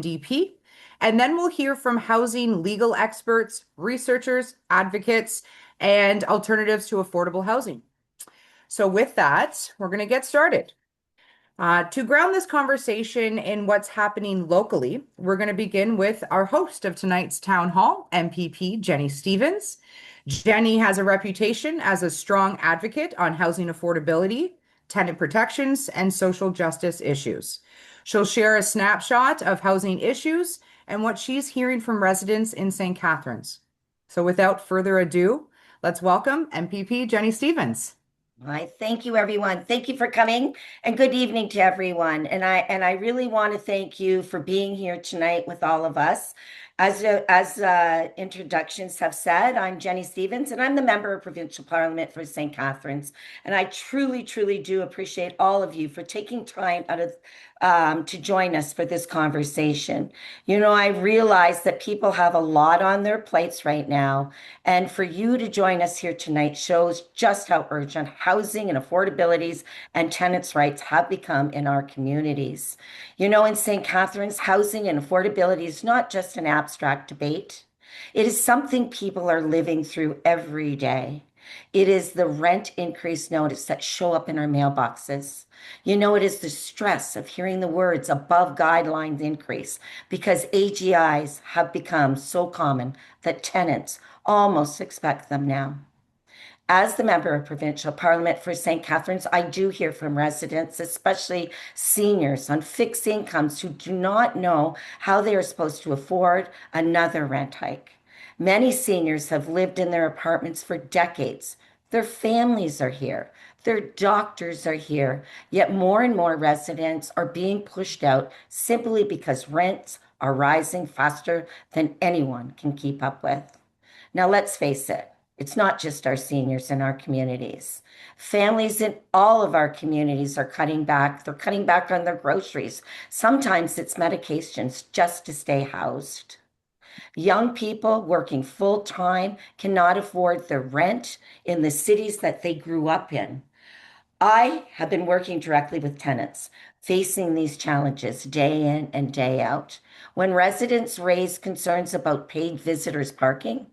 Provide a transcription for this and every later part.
DP. And then we'll hear from housing legal experts, researchers, advocates, and alternatives to affordable housing. So, with that, we're going to get started. To ground this conversation in what's happening locally, we're going to begin with our host of tonight's town hall, MPP Jenny Stevens. Jenny has a reputation as a strong advocate on housing affordability, tenant protections, and social justice issues. She'll share a snapshot of housing issues and what she's hearing from residents in St. Catharines. So, without further ado, let's welcome MPP Jenny Stevens. Hi, thank you, everyone. Thank you for coming, and good evening to everyone. And I really want to thank you for being here tonight with all of us. As introductions have said, I'm Jenny Stevens, and I'm the member of Provincial Parliament for St. Catharines. And I truly, truly do appreciate all of you for taking time out of to join us for this conversation. You know, I realize that people have a lot on their plates right now, and for you to join us here tonight shows just how urgent housing and affordabilities and tenants' rights have become in our communities. You know, in St. Catharines, housing and affordability is not just an abstract debate. It is something people are living through every day. It is the rent increase notice that show up in our mailboxes. You know, it is the stress of hearing the words above guidelines increase because AGIs have become so common that tenants almost expect them now. As the member of Provincial Parliament for St. Catharines, I do hear from residents, especially seniors on fixed incomes who do not know how they are supposed to afford another rent hike. Many seniors have lived in their apartments for decades. Their families are here. Their doctors are here. Yet more and more residents are being pushed out simply because rents are rising faster than anyone can keep up with. Now, let's face it. It's not just our seniors in our communities. Families in all of our communities are cutting back. They're cutting back on their groceries. Sometimes it's medications just to stay housed. Young people working full time cannot afford the rent in the cities that they grew up in. I have been working directly with tenants facing these challenges day in and day out. When residents raise concerns about paid visitors parking,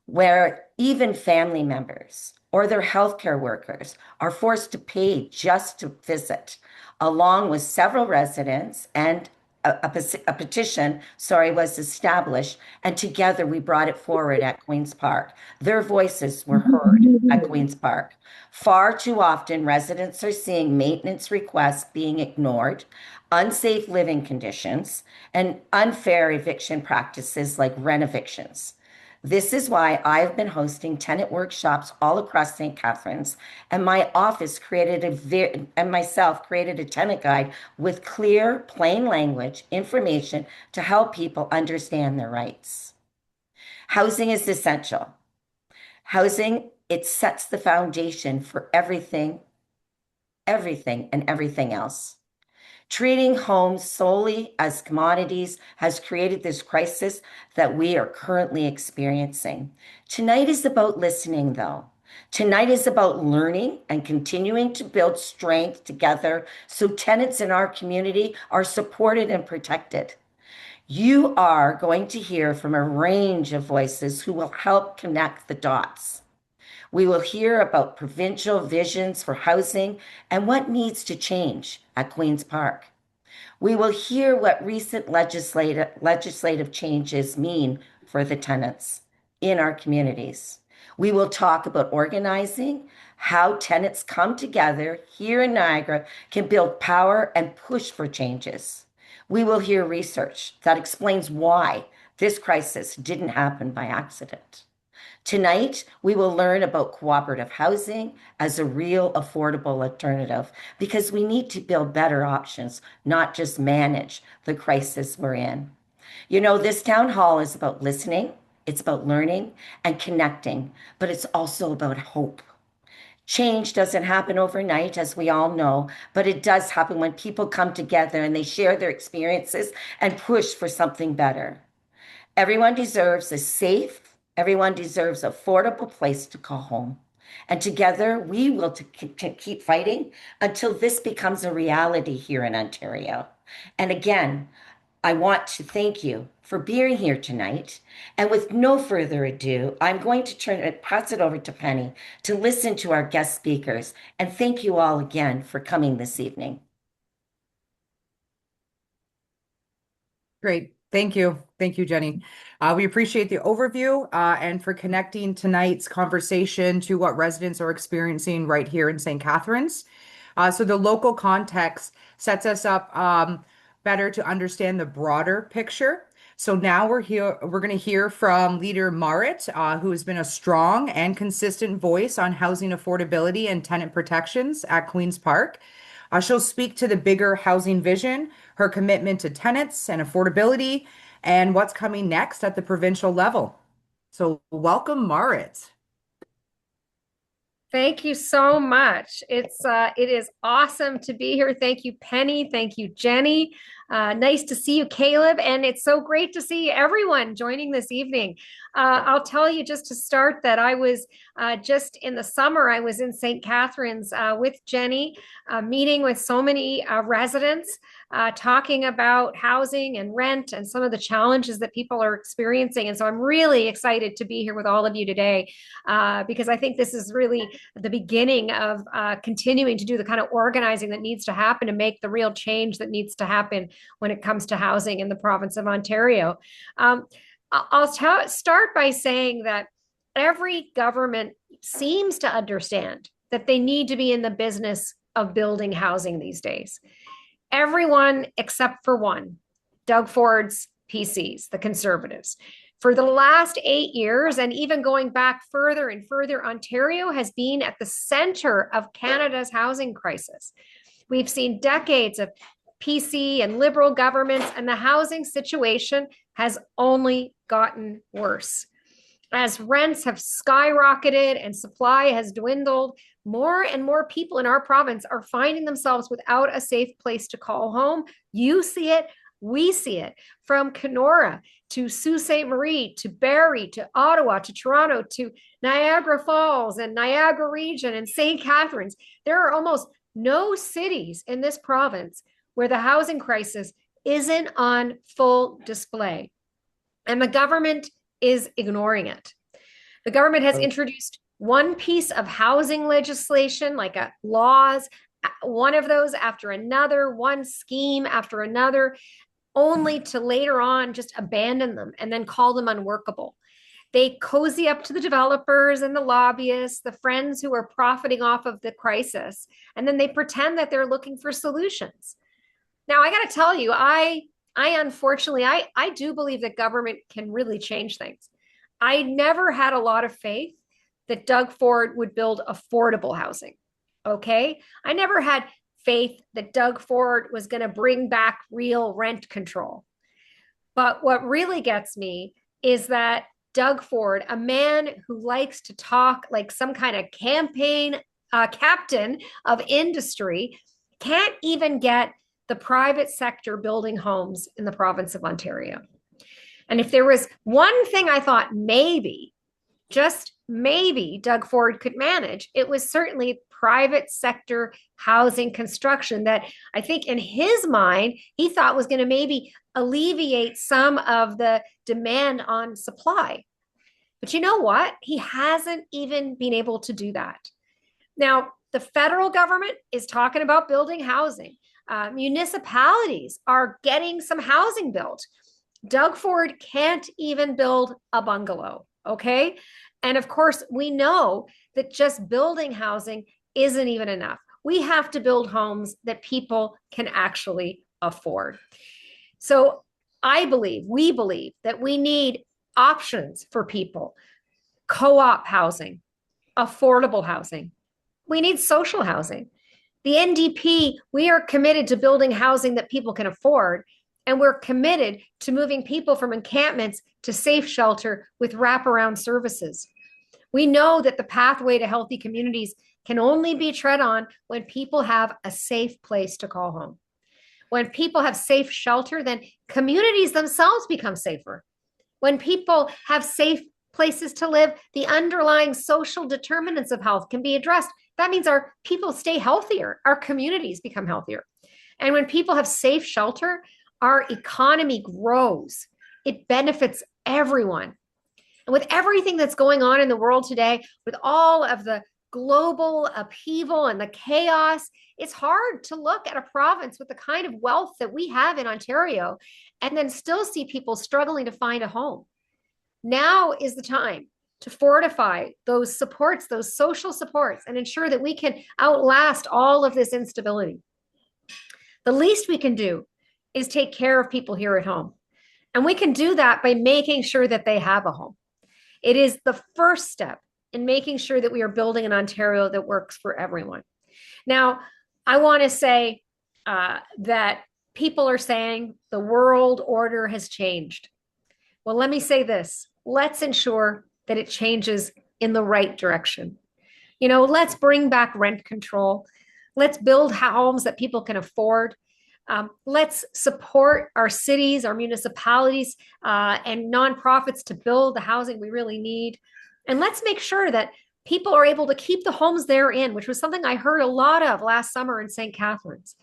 where even family members or their healthcare workers are forced to pay just to visit, along with several residents, and a petition, was established, and together we brought it forward at Queen's Park. Their voices were heard at Queen's Park. Far too often, residents are seeing maintenance requests being ignored, unsafe living conditions, and unfair eviction practices like rent evictions. This is why I've been hosting tenant workshops all across St. Catharines, and my office and myself created a tenant guide with clear, plain language information to help people understand their rights. Housing is essential. Housing, it sets the foundation for everything, and everything else. Treating homes solely as commodities has created this crisis that we are currently experiencing. Tonight is about listening, though. Tonight is about learning and continuing to build strength together so tenants in our community are supported and protected. You are going to hear from a range of voices who will help connect the dots. We will hear about provincial visions for housing and what needs to change at Queen's Park. We will hear what recent legislative changes mean for the tenants in our communities. We will talk about organizing, how tenants come together here in Niagara can build power and push for changes. We will hear research that explains why this crisis didn't happen by accident. Tonight, we will learn about cooperative housing as a real affordable alternative because we need to build better options, not just manage the crisis we're in. You know, this town hall is about listening, it's about learning and connecting, but it's also about hope. Change doesn't happen overnight, as we all know, but it does happen when people come together and they share their experiences and push for something better. Everyone deserves a safe, everyone deserves an affordable place to call home. And together we will keep fighting until this becomes a reality here in Ontario. And again, I want to thank you for being here tonight. And with no further ado, I'm going to pass it over to Penny to listen to our guest speakers. And thank you all again for coming this evening. Great. Thank you. Thank you, Jenny. We appreciate the overview and for connecting tonight's conversation to what residents are experiencing right here in St. Catharines. So the local context sets us up better to understand the broader picture. So now we're going to hear from leader Mott, who has been a strong and consistent voice on housing affordability and tenant protections at Queen's Park. She'll speak to the bigger housing vision, her commitment to tenants and affordability, and what's coming next at the provincial level. So welcome, Mott. Thank you so much. It is awesome to be here. Thank you, Penny. Thank you, Jenny. Nice to see you, Caleb. And it's so great to see everyone joining this evening. I'll tell you just to start that I was just in the summer, I was in St. Catharines with Jenny, meeting with so many residents, talking about housing and rent and some of the challenges that people are experiencing. And so I'm really excited to be here with all of you today because I think this is really the beginning of continuing to do the kind of organizing that needs to happen to make the real change that needs to happen when it comes to housing in the province of Ontario. I'll start by saying that every government seems to understand that they need to be in the business of building housing these days. Everyone except for one, Doug Ford's PCs, the Conservatives. For the last 8 years, and even going back further and further, Ontario has been at the center of Canada's housing crisis. We've seen decades of PC and Liberal governments, and the housing situation has only gotten worse. As rents have skyrocketed and supply has dwindled, more and more people in our province are finding themselves without a safe place to call home. You see it, we see it, from Kenora to Sault Ste. Marie to Barrie to Ottawa to Toronto to Niagara Falls and Niagara Region and St. Catharines. There are almost no cities in this province where the housing crisis isn't on full display. And the government is ignoring it. The government has introduced one piece of housing legislation, like laws, one of those after another, one scheme after another, only to later on just abandon them and then call them unworkable. They cozy up to the developers and the lobbyists, the friends who are profiting off of the crisis, and then they pretend that they're looking for solutions. Now, I got to tell you, I unfortunately, I do believe that government can really change things. I never had a lot of faith that Doug Ford would build affordable housing. Okay. I never had faith that Doug Ford was going to bring back real rent control. But what really gets me is that Doug Ford, a man who likes to talk like some kind of campaign captain of industry, can't even get the private sector building homes in the province of Ontario. And if there was one thing I thought maybe, just maybe Doug Ford could manage, it was certainly private sector housing construction that I think in his mind, he thought was going to maybe alleviate some of the demand on supply. But you know what? He hasn't even been able to do that. Now, the federal government is talking about building housing. Municipalities are getting some housing built. Doug Ford can't even build a bungalow, okay? And of course, we know that just building housing isn't even enough. We have to build homes that people can actually afford. So we believe that we need options for people, co-op housing, affordable housing. We need social housing. The NDP, we are committed to building housing that people can afford, and we're committed to moving people from encampments to safe shelter with wraparound services. We know that the pathway to healthy communities can only be tread on when people have a safe place to call home. When people have safe shelter, then communities themselves become safer. When people have safe places to live, the underlying social determinants of health can be addressed. That means our people stay healthier, our communities become healthier. And when people have safe shelter, our economy grows, it benefits everyone. And with everything that's going on in the world today, with all of the global upheaval and the chaos, it's hard to look at a province with the kind of wealth that we have in Ontario and then still see people struggling to find a home. Now is the time to fortify those supports, those social supports, and ensure that we can outlast all of this instability. The least we can do is take care of people here at home. And we can do that by making sure that they have a home. It is the first step in making sure that we are building an Ontario that works for everyone. Now, I want to say that people are saying the world order has changed. Well, let me say this. Let's ensure that it changes in the right direction. Let's bring back rent control. Let's build homes that people can afford. Let's support our cities, our municipalities, and nonprofits to build the housing we really need. And let's make sure that people are able to keep the homes they're in, which was something I heard a lot of last summer in St. Catharines.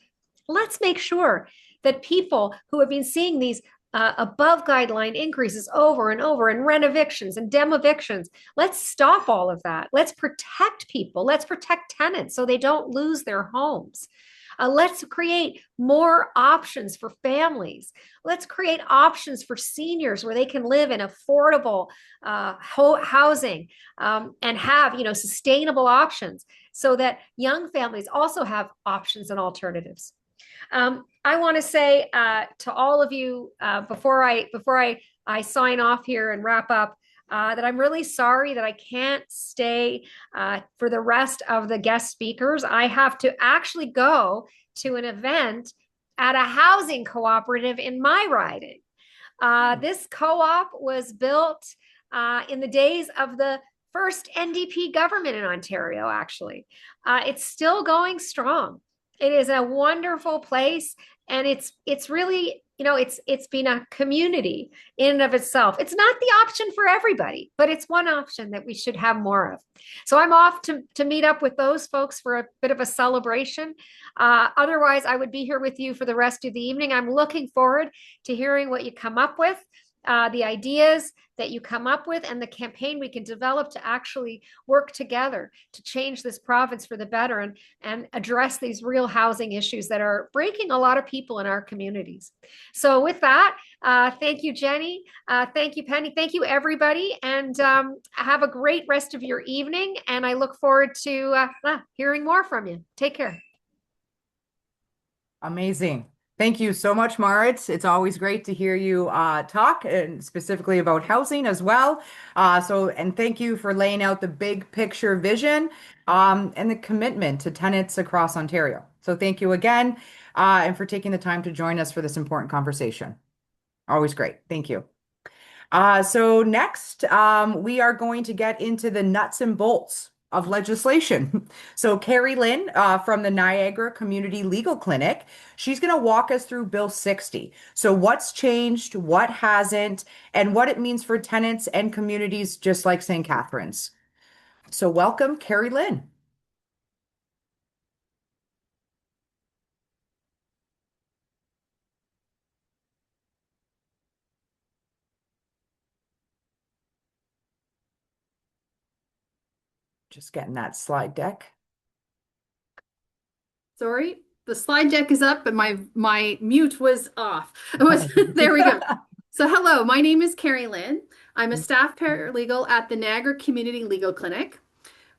Let's make sure that people who have been seeing these above guideline increases over and over and rent evictions and dem evictions, let's stop all of that. Let's protect people. Let's protect tenants so they don't lose their homes. Let's create more options for families. Let's create options for seniors where they can live in affordable housing and have, sustainable options so that young families also have options and alternatives. I want to say to all of you before I sign off here and wrap up that I'm really sorry that I can't stay for the rest of the guest speakers. I have to actually go to an event at a housing cooperative in my riding. This co-op was built in the days of the first NDP government in Ontario, actually. It's still going strong. It is a wonderful place, and it's really, it's been a community in and of itself. It's not the option for everybody, but it's one option that we should have more of. So I'm off to meet up with those folks for a bit of a celebration. Otherwise, I would be here with you for the rest of the evening. I'm looking forward to hearing what you come up with, the ideas that you come up with, and the campaign we can develop to actually work together to change this province for the better and address these real housing issues that are breaking a lot of people in our communities. So with that, thank you, Jenny. Thank you, Penny. Thank you, everybody. And have a great rest of your evening. And I look forward to hearing more from you. Take care. Amazing. Thank you so much, Marit. It's always great to hear you talk, and specifically about housing as well. And thank you for laying out the big picture vision and the commitment to tenants across Ontario. So thank you again, and for taking the time to join us for this important conversation. Always great. Thank you. So next, we are going to get into the nuts and bolts of legislation. So Keri-Lynn from the Niagara Community Legal Clinic, she's going to walk us through Bill 60. So what's changed, what hasn't, and what it means for tenants and communities just like St. Catharines. So welcome, Keri-Lynn. Just getting that slide deck. Sorry, the slide deck is up, but my mute was off. It was there we go. So hello, my name is Keri-Lynn. I'm a staff paralegal at the Niagara Community Legal Clinic.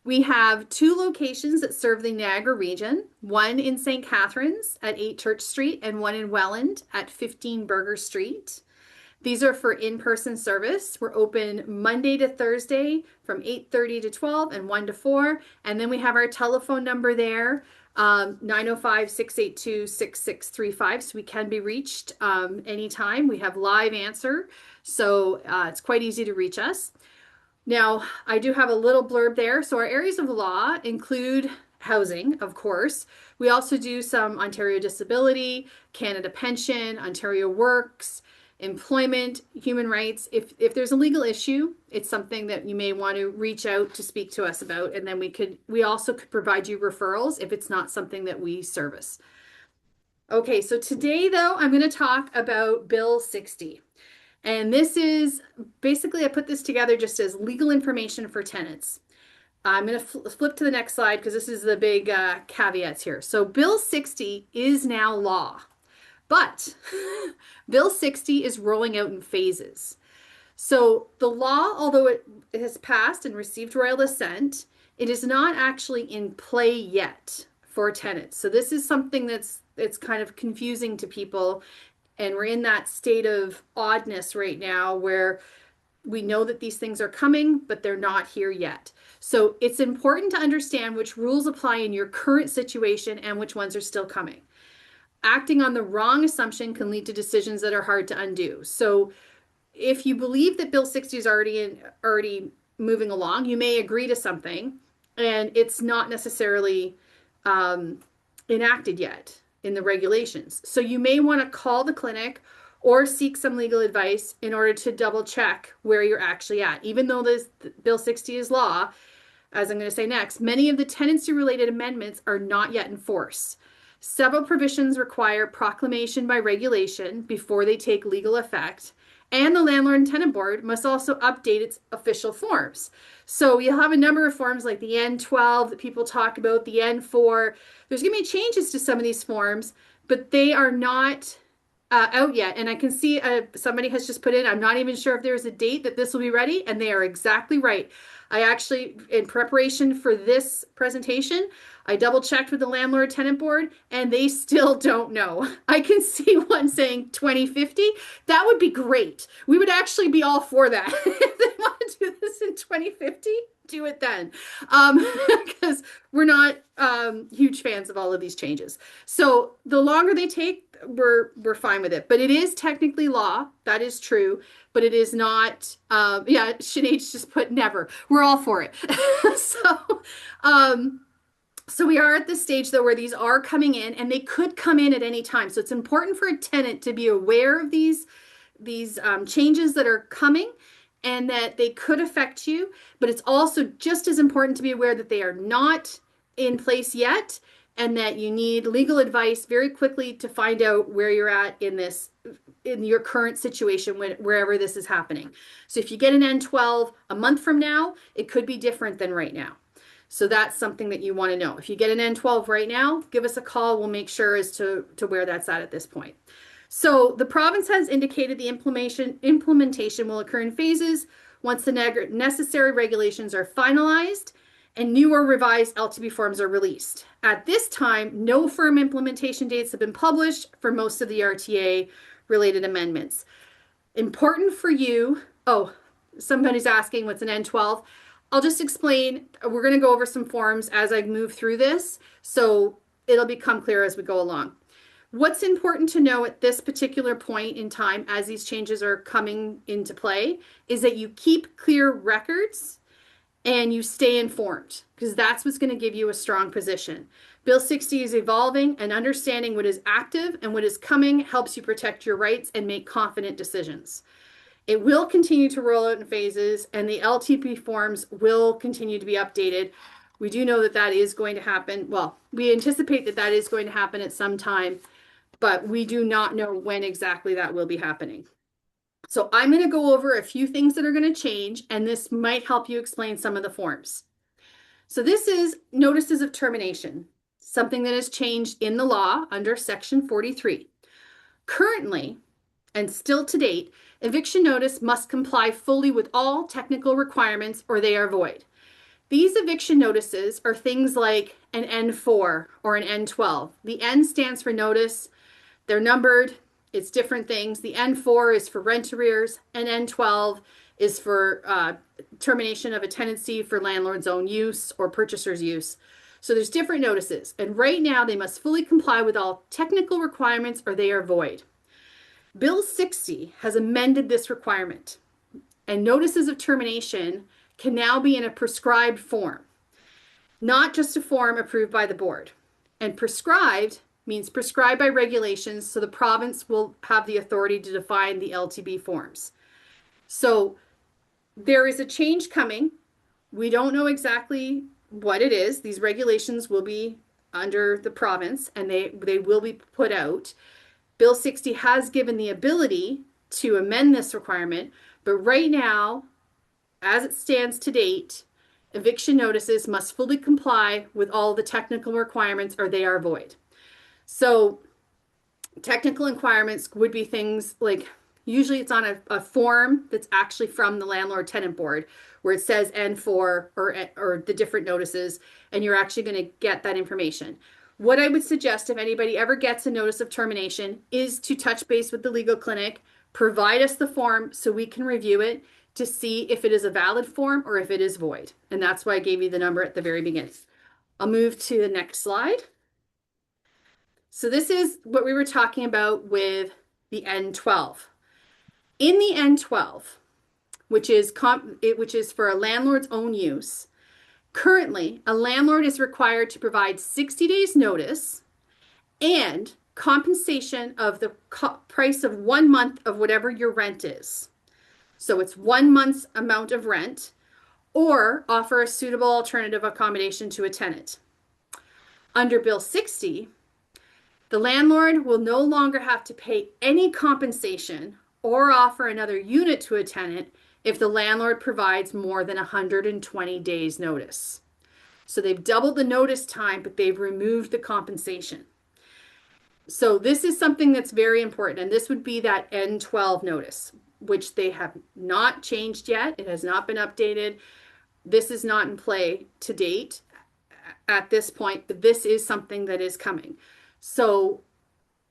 We have 2 locations that serve the Niagara region, one in St. Catharines at 8 Church Street and one in Welland at 15 Burger Street. These are for in-person service. We're open Monday to Thursday from 8:30 to 12 and 1 to 4. And then we have our telephone number there, 905-682-6635. So we can be reached anytime. We have live answer. So it's quite easy to reach us. Now, I do have a little blurb there. So our areas of law include housing, of course. We also do some Ontario disability, Canada pension, Ontario works, employment, human rights. If there's a legal issue, it's something that you may want to reach out to speak to us about, and then we also could provide you referrals if it's not something that we service. Okay, so today though, I'm going to talk about Bill 60. And this is basically, I put this together just as legal information for tenants. I'm going to flip to the next slide because this is the big caveats here. So Bill 60 is now law, but Bill 60 is rolling out in phases. So the law, although it has passed and received royal assent, it is not actually in play yet for tenants. So this is something that's it's kind of confusing to people, and we're in that state of oddness right now where we know that these things are coming, but they're not here yet. So it's important to understand which rules apply in your current situation and which ones are still coming. Acting on the wrong assumption can lead to decisions that are hard to undo. So if you believe that Bill 60 is already moving along, you may agree to something and it's not necessarily enacted yet in the regulations. So you may want to call the clinic or seek some legal advice in order to double check where you're actually at. Even though this Bill 60 is law, as I'm going to say next, many of the tenancy related amendments are not yet in force. Several provisions require proclamation by regulation before they take legal effect. And the Landlord and Tenant Board must also update its official forms. So you'll have a number of forms like the N12 that people talk about, the N4. There's going to be changes to some of these forms, but they are not out yet. And I can see somebody has just put in, I'm not even sure if there's a date that this will be ready, and they are exactly right. I actually, in preparation for this presentation, I double checked with the Landlord Tenant Board and they still don't know. I can see one saying 2050. That would be great. We would actually be all for that. If they want to do this in 2050, do it then. Because we're not huge fans of all of these changes. So the longer they take, we're fine with it. But it is technically law. That is true. But it is not, yeah, Sinead's just put never. We're all for it. So we are at this stage though where these are coming in and they could come in at any time. So it's important for a tenant to be aware of these changes that are coming and that they could affect you. But it's also just as important to be aware that they are not in place yet and that you need legal advice very quickly to find out where you're at in your current situation wherever this is happening. So if you get an N12 a month from now, it could be different than right now. So that's something that you want to know. If you get an N12 right now, give us a call. We'll make sure as to where that's at this point. So the province has indicated the implementation will occur in phases once the necessary regulations are finalized and new or revised LTB forms are released. At this time, no firm implementation dates have been published for most of the RTA related amendments. Important for you, somebody's asking what's an N12. I'll just explain. We're going to go over some forms as I move through this, so it'll become clear as we go along. What's important to know at this particular point in time as these changes are coming into play is that you keep clear records and you stay informed, because that's what's going to give you a strong position. Bill 60 is evolving, and understanding what is active and what is coming helps you protect your rights and make confident decisions. It will continue to roll out in phases, and the LTP forms will continue to be updated. We do know that that is going to happen. Well, we anticipate that that is going to happen at some time, but we do not know when exactly that will be happening. So I'm going to go over a few things that are going to change, and this might help you explain some of the forms. So this is notices of termination, something that has changed in the law under Section 43. Currently, and still to date, eviction notice must comply fully with all technical requirements or they are void. These eviction notices are things like an N4 or an N12. The N stands for notice. They're numbered. It's different things. The N4 is for rent arrears, and N12 is for termination of a tenancy for landlord's own use or purchaser's use. So there's different notices, and right now they must fully comply with all technical requirements or they are void. Bill 60 has amended this requirement, and notices of termination can now be in a prescribed form, not just a form approved by the board. And prescribed means prescribed by regulations, so the province will have the authority to define the LTB forms. So there is a change coming. We don't know exactly what it is. These regulations will be under the province, and they will be put out. Bill 60 has given the ability to amend this requirement, but right now, as it stands to date, eviction notices must fully comply with all the technical requirements or they are void. So technical requirements would be things like, usually it's on a form that's actually from the landlord tenant board where it says N4 or the different notices, and you're actually going to get that information. What I would suggest if anybody ever gets a notice of termination is to touch base with the legal clinic, provide us the form so we can review it to see if it is a valid form or if it is void. And that's why I gave you the number at the very beginning. I'll move to the next slide. So this is what we were talking about with the N12. In the N12, which is for a landlord's own use, currently a landlord is required to provide 60 days notice and compensation of the price of 1 month of whatever your rent is. So it's 1 month's amount of rent, or offer a suitable alternative accommodation to a tenant. Under Bill 60, the landlord will no longer have to pay any compensation or offer another unit to a tenant if the landlord provides more than 120 days notice. So they've doubled the notice time, but they've removed the compensation. So this is something that's very important, and this would be that N12 notice, which they have not changed yet. It has not been updated. This is not in play to date at this point, but this is something that is coming. So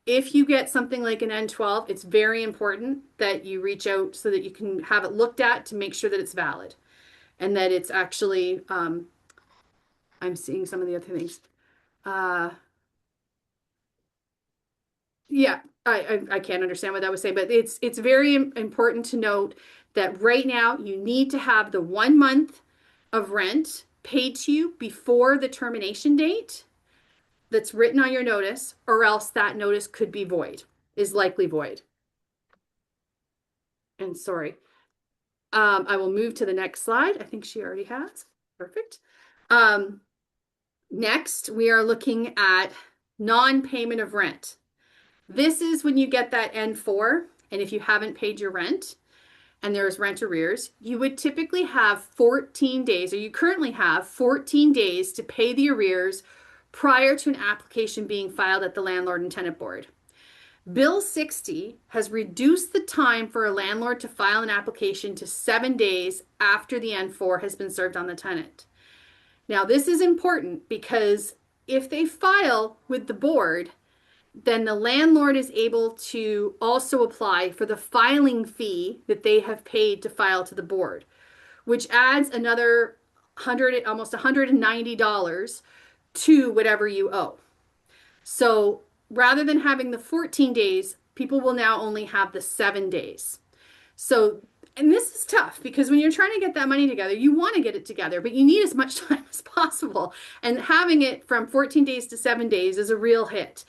if you get something like an N12, it's very important that you reach out so that you can have it looked at to make sure that it's valid and that it's actually, I'm seeing some of the other things. Yeah, I can't understand what that was saying, but it's very important to note that right now you need to have the 1 month of rent paid to you before the termination date that's written on your notice, or else that notice could be void, is likely void. And sorry, I will move to the next slide. I think she already has. Perfect. Next, we are looking at non-payment of rent. This is when you get that N4, and if you haven't paid your rent and there's rent arrears, you would typically have 14 days, or you currently have 14 days to pay the arrears prior to an application being filed at the landlord and tenant board. Bill 60 has reduced the time for a landlord to file an application to 7 days after the N4 has been served on the tenant. Now, this is important because if they file with the board, then the landlord is able to also apply for the filing fee that they have paid to file to the board, which adds another almost $190 to whatever you owe. So rather than having the 14 days, people will now only have the 7 days. So, and this is tough because when you're trying to get that money together, you want to get it together, but you need as much time as possible. And having it from 14 days to 7 days is a real hit.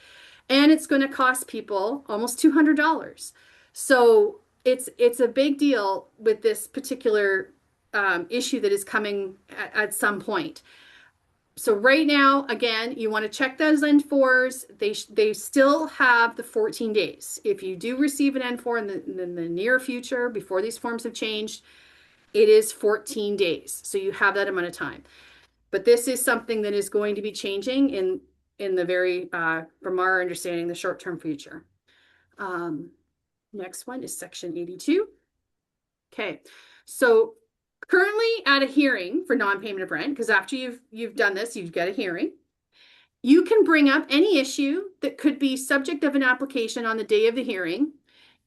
And it's going to cost people almost $200. So it's a big deal with this particular issue that is coming at some point. So right now, again, you want to check those N4s. They still have the 14 days. If you do receive an N4 in the near future, before these forms have changed, it is 14 days. So you have that amount of time. But this is something that is going to be changing in the very, from our understanding, the short-term future. Next one is section 82. Okay, so currently at a hearing for non-payment of rent, because after you've done this, you've got a hearing, you can bring up any issue that could be subject of an application on the day of the hearing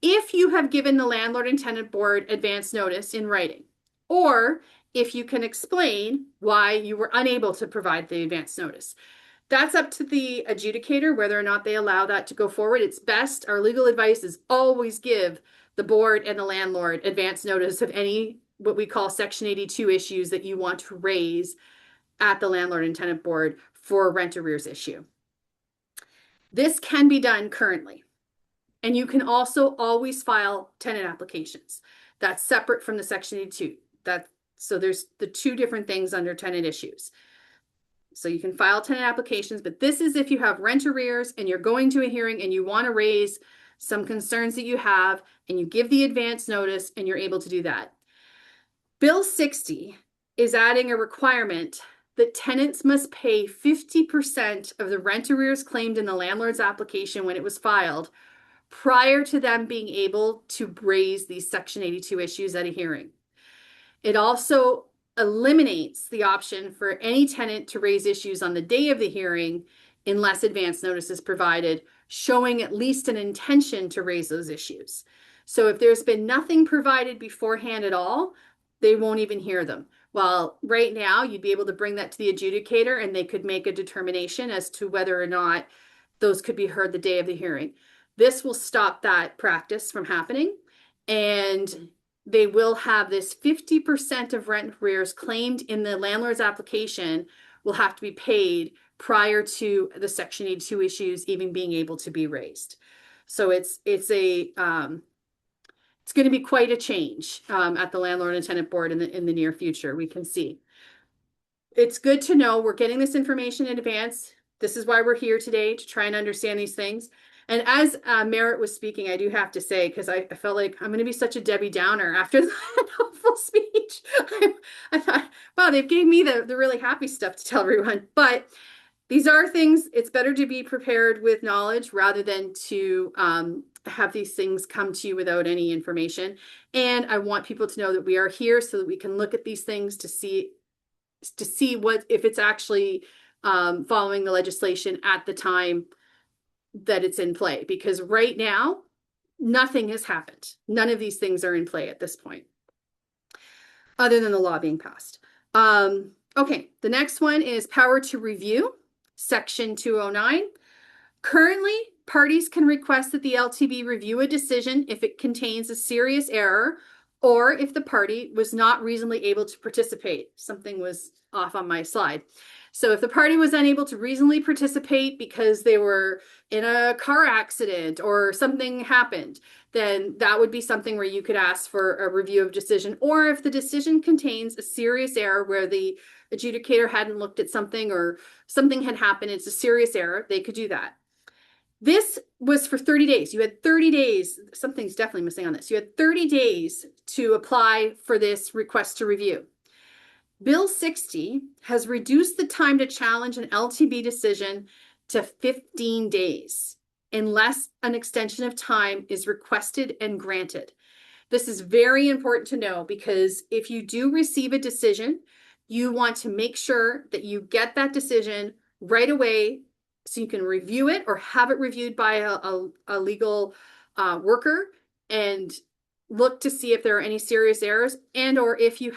if you have given the landlord and tenant board advance notice in writing, or if you can explain why you were unable to provide the advance notice. That's up to the adjudicator whether or not they allow that to go forward. It's best. Our legal advice is always give the board and the landlord advance notice of any what we call Section 82 issues that you want to raise at the landlord and tenant board for a rent arrears issue. This can be done currently. And you can also always file tenant applications. That's separate from the Section 82. So there's the two different things under tenant issues. So you can file tenant applications, but this is if you have rent arrears and you're going to a hearing and you want to raise some concerns that you have, and you give the advance notice, and you're able to do that. Bill 60 is adding a requirement that tenants must pay 50% of the rent arrears claimed in the landlord's application when it was filed prior to them being able to raise these Section 82 issues at a hearing. It also eliminates the option for any tenant to raise issues on the day of the hearing unless advance notice is provided, showing at least an intention to raise those issues. So if there's been nothing provided beforehand at all, they won't even hear them. Well, right now, you'd be able to bring that to the adjudicator and they could make a determination as to whether or not those could be heard the day of the hearing. This will stop that practice from happening, and they will have this 50% of rent arrears claimed in the landlord's application will have to be paid prior to the Section 82 issues even being able to be raised. So it's going to be quite a change at the landlord and tenant board in the near future. We can see. It's good to know we're getting this information in advance. This is why we're here today, to try and understand these things. And as Merritt was speaking, I do have to say, because I felt like I'm going to be such a Debbie Downer after that hopeful speech. I thought, wow, they've gave me the really happy stuff to tell everyone. But these are things, it's better to be prepared with knowledge rather than to have these things come to you without any information. And I want people to know that we are here so that we can look at these things to see what, if it's actually following the legislation at the time that it's in play, because right now nothing has happened. None of these things are in play at this point, other than the law being passed. Okay, the next one is power to review, Section 209. Currently, parties can request that the LTB review a decision if it contains a serious error or if the party was not reasonably able to participate. Something was off on my slide. So if the party was unable to reasonably participate because they were in a car accident or something happened, then that would be something where you could ask for a review of decision. Or if the decision contains a serious error where the adjudicator hadn't looked at something or something had happened, it's a serious error, they could do that. This was for 30 days. You had 30 days. Something's definitely missing on this. You had 30 days to apply for this request to review. Bill 60 has reduced the time to challenge an LTB decision to 15 days unless an extension of time is requested and granted. This is very important to know because if you do receive a decision, you want to make sure that you get that decision right away so you can review it or have it reviewed by a legal worker and look to see if there are any serious errors, and or if you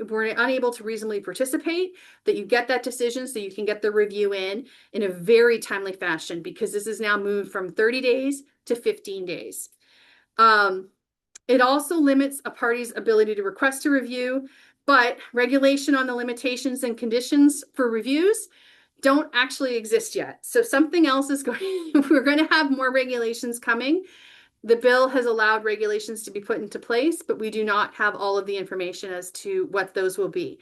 were unable to reasonably participate, that you get that decision so you can get the review in a very timely fashion, because this is now moved from 30 days to 15 days. It also limits a party's ability to request a review, but regulation on the limitations and conditions for reviews don't actually exist yet. So something else is we're going to have more regulations coming. The bill has allowed regulations to be put into place, but we do not have all of the information as to what those will be.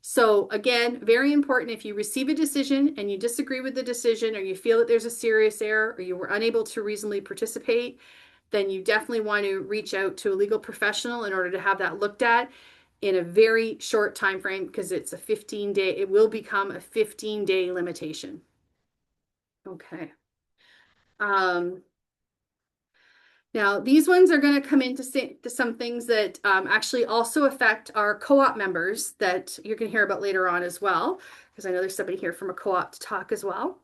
So again, very important, if you receive a decision and you disagree with the decision, or you feel that there's a serious error, or you were unable to reasonably participate, then you definitely want to reach out to a legal professional in order to have that looked at in a very short time frame, because it's a 15-day, it will become a 15-day limitation. Okay. Now, these ones are going to come into some things that actually also affect our co-op members that you're going to hear about later on as well, because I know there's somebody here from a co-op to talk as well.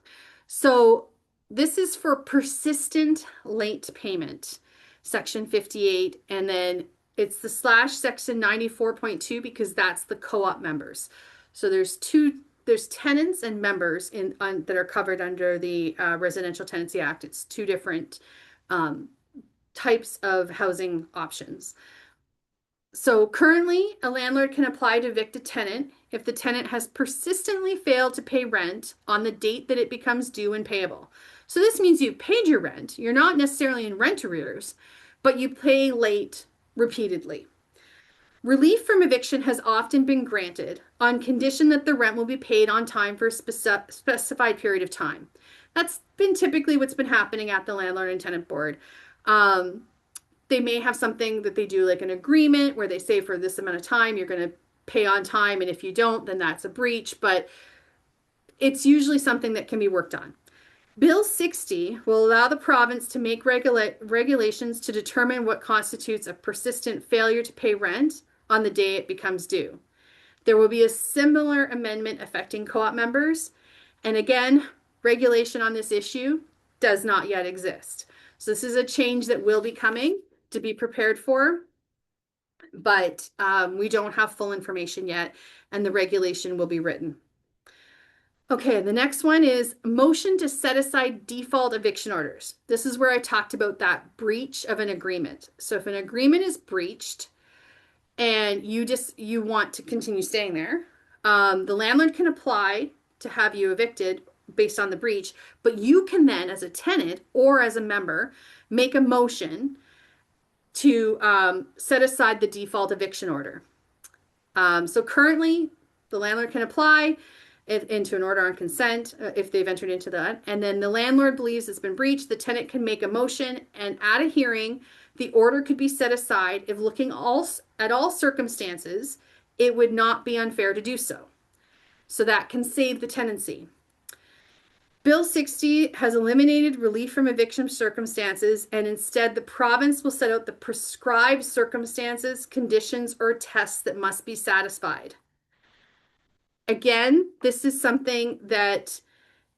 So this is for persistent late payment, Section 58, and then it's the / Section 94.2 because that's the co-op members. So there's tenants and members that are covered under the Residential Tenancy Act. It's two different types of housing options. So currently, a landlord can apply to evict a tenant if the tenant has persistently failed to pay rent on the date that it becomes due and payable. So this means you've paid your rent. You're not necessarily in rent arrears, but you pay late repeatedly. Relief from eviction has often been granted on condition that the rent will be paid on time for a specified period of time. That's been typically what's been happening at the landlord and tenant board. Um, they may have something that they do like an agreement where they say for this amount of time you're going to pay on time, and if you don't, then that's a breach, but it's usually something that can be worked on. Bill 60 will allow the province to make regulations to determine what constitutes a persistent failure to pay rent on the day it becomes due. There will be a similar amendment affecting co-op members. And again, regulation on this issue does not yet exist. So this is a change that will be coming to be prepared for, but we don't have full information yet, and the regulation will be written. Okay, the next one is motion to set aside default eviction orders. This is where I talked about that breach of an agreement. So if an agreement is breached and you want to continue staying there, the landlord can apply to have you evicted based on the breach, but you can then, as a tenant or as a member, make a motion to set aside the default eviction order. So currently, the landlord can apply into an order on consent if they've entered into that. And then the landlord believes it's been breached. The tenant can make a motion, and at a hearing, the order could be set aside if looking at all circumstances, it would not be unfair to do so. So that can save the tenancy. Bill 60 has eliminated relief from eviction circumstances, and instead the province will set out the prescribed circumstances, conditions, or tests that must be satisfied. Again, this is something that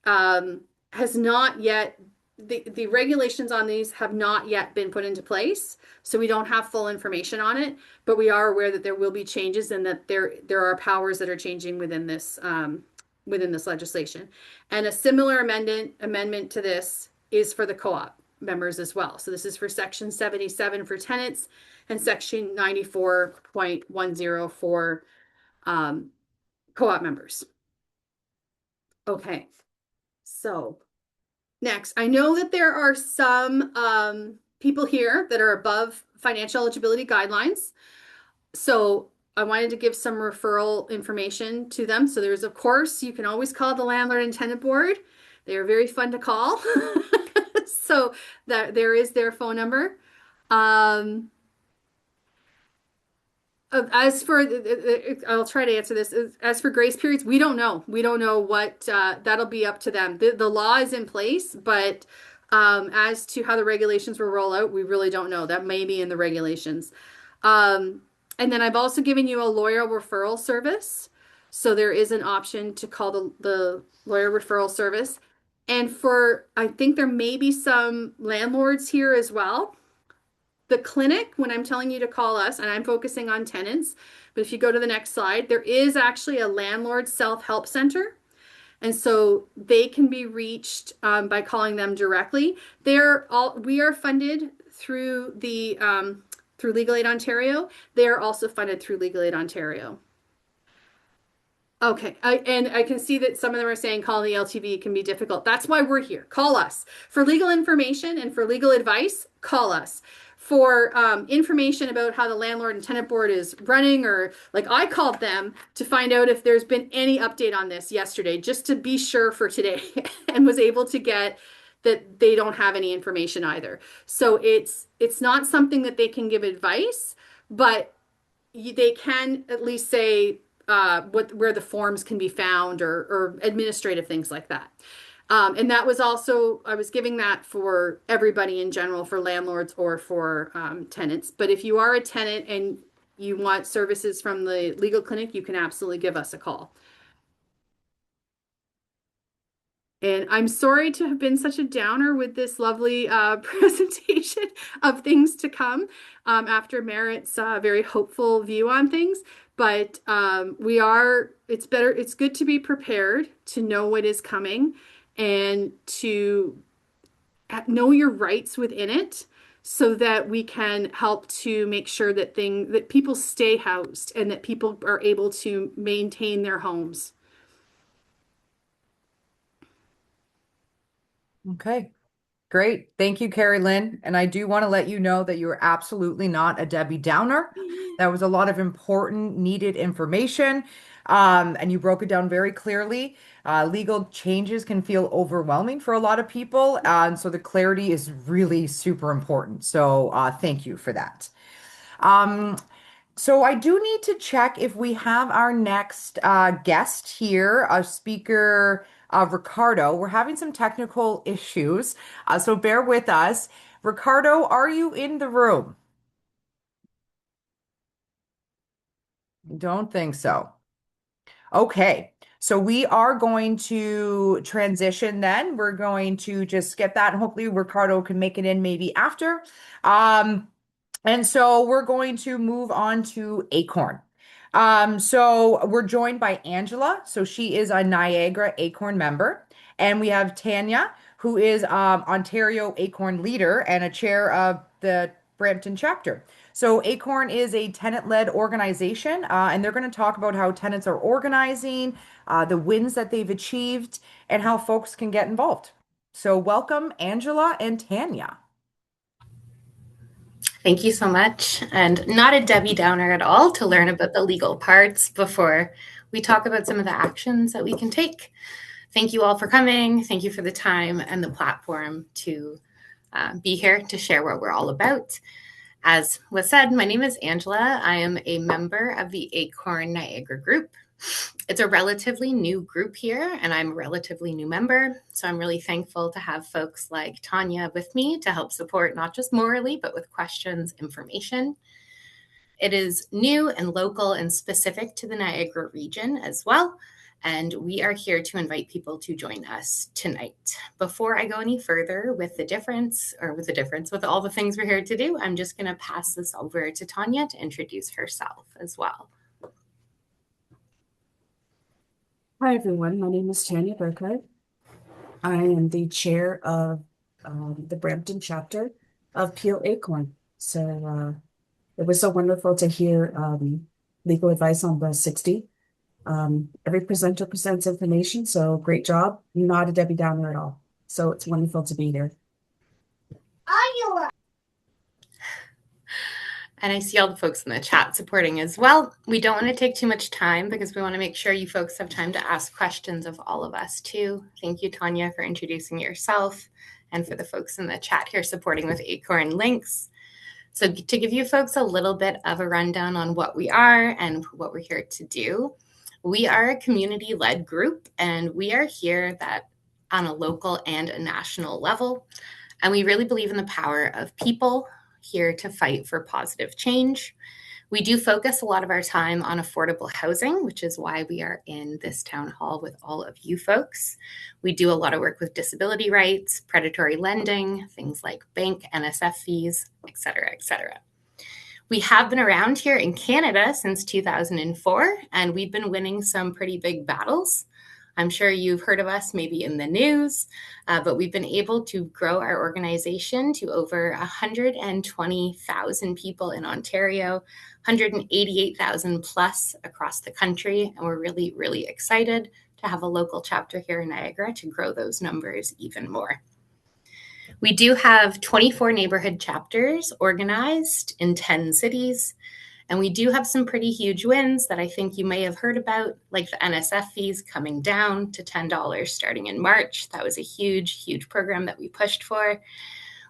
has not yet, the regulations on these have not yet been put into place. So we don't have full information on it, but we are aware that there will be changes and that there are powers that are changing within this legislation. And a similar amendment to this is for the co-op members as well. So this is for section 77 for tenants and section 94.10 for co-op members. Okay, so next, I know that there are some people here that are above financial eligibility guidelines. So I wanted to give some referral information to them. So there's, of course, you can always call the landlord and tenant board. They are very fun to call. So that there is their phone number. As for, I'll try to answer this. As for grace periods, we don't know. We don't know what, that'll be up to them. The law is in place, but as to how the regulations will roll out, we really don't know. That may be in the regulations. And then I've also given you a lawyer referral service. So there is an option to call the lawyer referral service. And I think there may be some landlords here as well. The clinic, when I'm telling you to call us, and I'm focusing on tenants, but if you go to the next slide, there is actually a landlord self-help center. And so they can be reached by calling them directly. We are funded through through Legal Aid Ontario. They are also funded through Legal Aid Ontario. Okay, and I can see that some of them are saying calling the LTV can be difficult. That's why we're here. Call us. For legal information and for legal advice, call us. For information about how the landlord and tenant board is running, or like I called them to find out if there's been any update on this yesterday, just to be sure for today, and was able to get that they don't have any information either. So it's not something that they can give advice, but they can at least say where the forms can be found, or administrative things like that. And that was also, I was giving that for everybody in general, for landlords or for tenants. But if you are a tenant and you want services from the legal clinic, you can absolutely give us a call. And I'm sorry to have been such a downer with this lovely presentation of things to come after Merritt's very hopeful view on things. But it's good to be prepared, to know what is coming, and to know your rights within it, so that we can help to make sure that people stay housed and that people are able to maintain their homes. Okay. Great. Thank you, Keri-Lynn. And I do want to let you know that you're absolutely not a Debbie Downer. That was a lot of important, needed information. And you broke it down very clearly. Legal changes can feel overwhelming for a lot of people. And so the clarity is really super important. So thank you for that. Um, so I do need to check if we have our next guest here, a speaker, Ricardo. We're having some technical issues, so bear with us. Ricardo, are you in the room? Don't think so. Okay, so we are going to transition then. We're going to just skip that, and hopefully Ricardo can make it in maybe after. Um, And so we're going to move on to ACORN. So we're joined by Angela. So she is a Niagara ACORN member. And we have Tanya, who is Ontario ACORN leader and a chair of the Brampton chapter. So ACORN is a tenant-led organization, and they're going to talk about how tenants are organizing, the wins that they've achieved, and how folks can get involved. So welcome, Angela and Tanya. Thank you so much. And not a Debbie Downer at all to learn about the legal parts before we talk about some of the actions that we can take. Thank you all for coming. Thank you for the time and the platform to be here to share what we're all about. As was said, my name is Angela. I am a member of the ACORN Niagara group. It's a relatively new group here, and I'm a relatively new member. So I'm really thankful to have folks like Tanya with me to help support not just morally, but with questions, information. It is new and local and specific to the Niagara region as well. And we are here to invite people to join us tonight. Before I go any further with with all the things we're here to do, I'm just going to pass this over to Tanya to introduce herself as well. Hi, everyone. My name is Tanya Burkhardt. I am the chair of the Brampton chapter of Peel Acorn. So it was so wonderful to hear legal advice on the 60. Every presenter presents information, so great job. You're not a Debbie Downer at all. So it's wonderful to be here. And I see all the folks in the chat supporting as well. We don't want to take too much time because we want to make sure you folks have time to ask questions of all of us too. Thank you, Tanya, for introducing yourself and for the folks in the chat here supporting with ACORN links. So to give you folks a little bit of a rundown on what we are and what we're here to do, we are a community-led group, and we are here on a local and a national level. And we really believe in the power of people here to fight for positive change. We do focus a lot of our time on affordable housing, which is why we are in this town hall with all of you folks. We do a lot of work with disability rights, predatory lending, things like bank NSF fees, et cetera, et cetera. We have been around here in Canada since 2004, and we've been winning some pretty big battles. I'm sure you've heard of us maybe in the news, but we've been able to grow our organization to over 120,000 people in Ontario, 188,000 plus across the country. And we're really, really excited to have a local chapter here in Niagara to grow those numbers even more. We do have 24 neighborhood chapters organized in 10 cities. And we do have some pretty huge wins that I think you may have heard about, like the NSF fees coming down to $10 starting in March. That was a huge, huge program that we pushed for.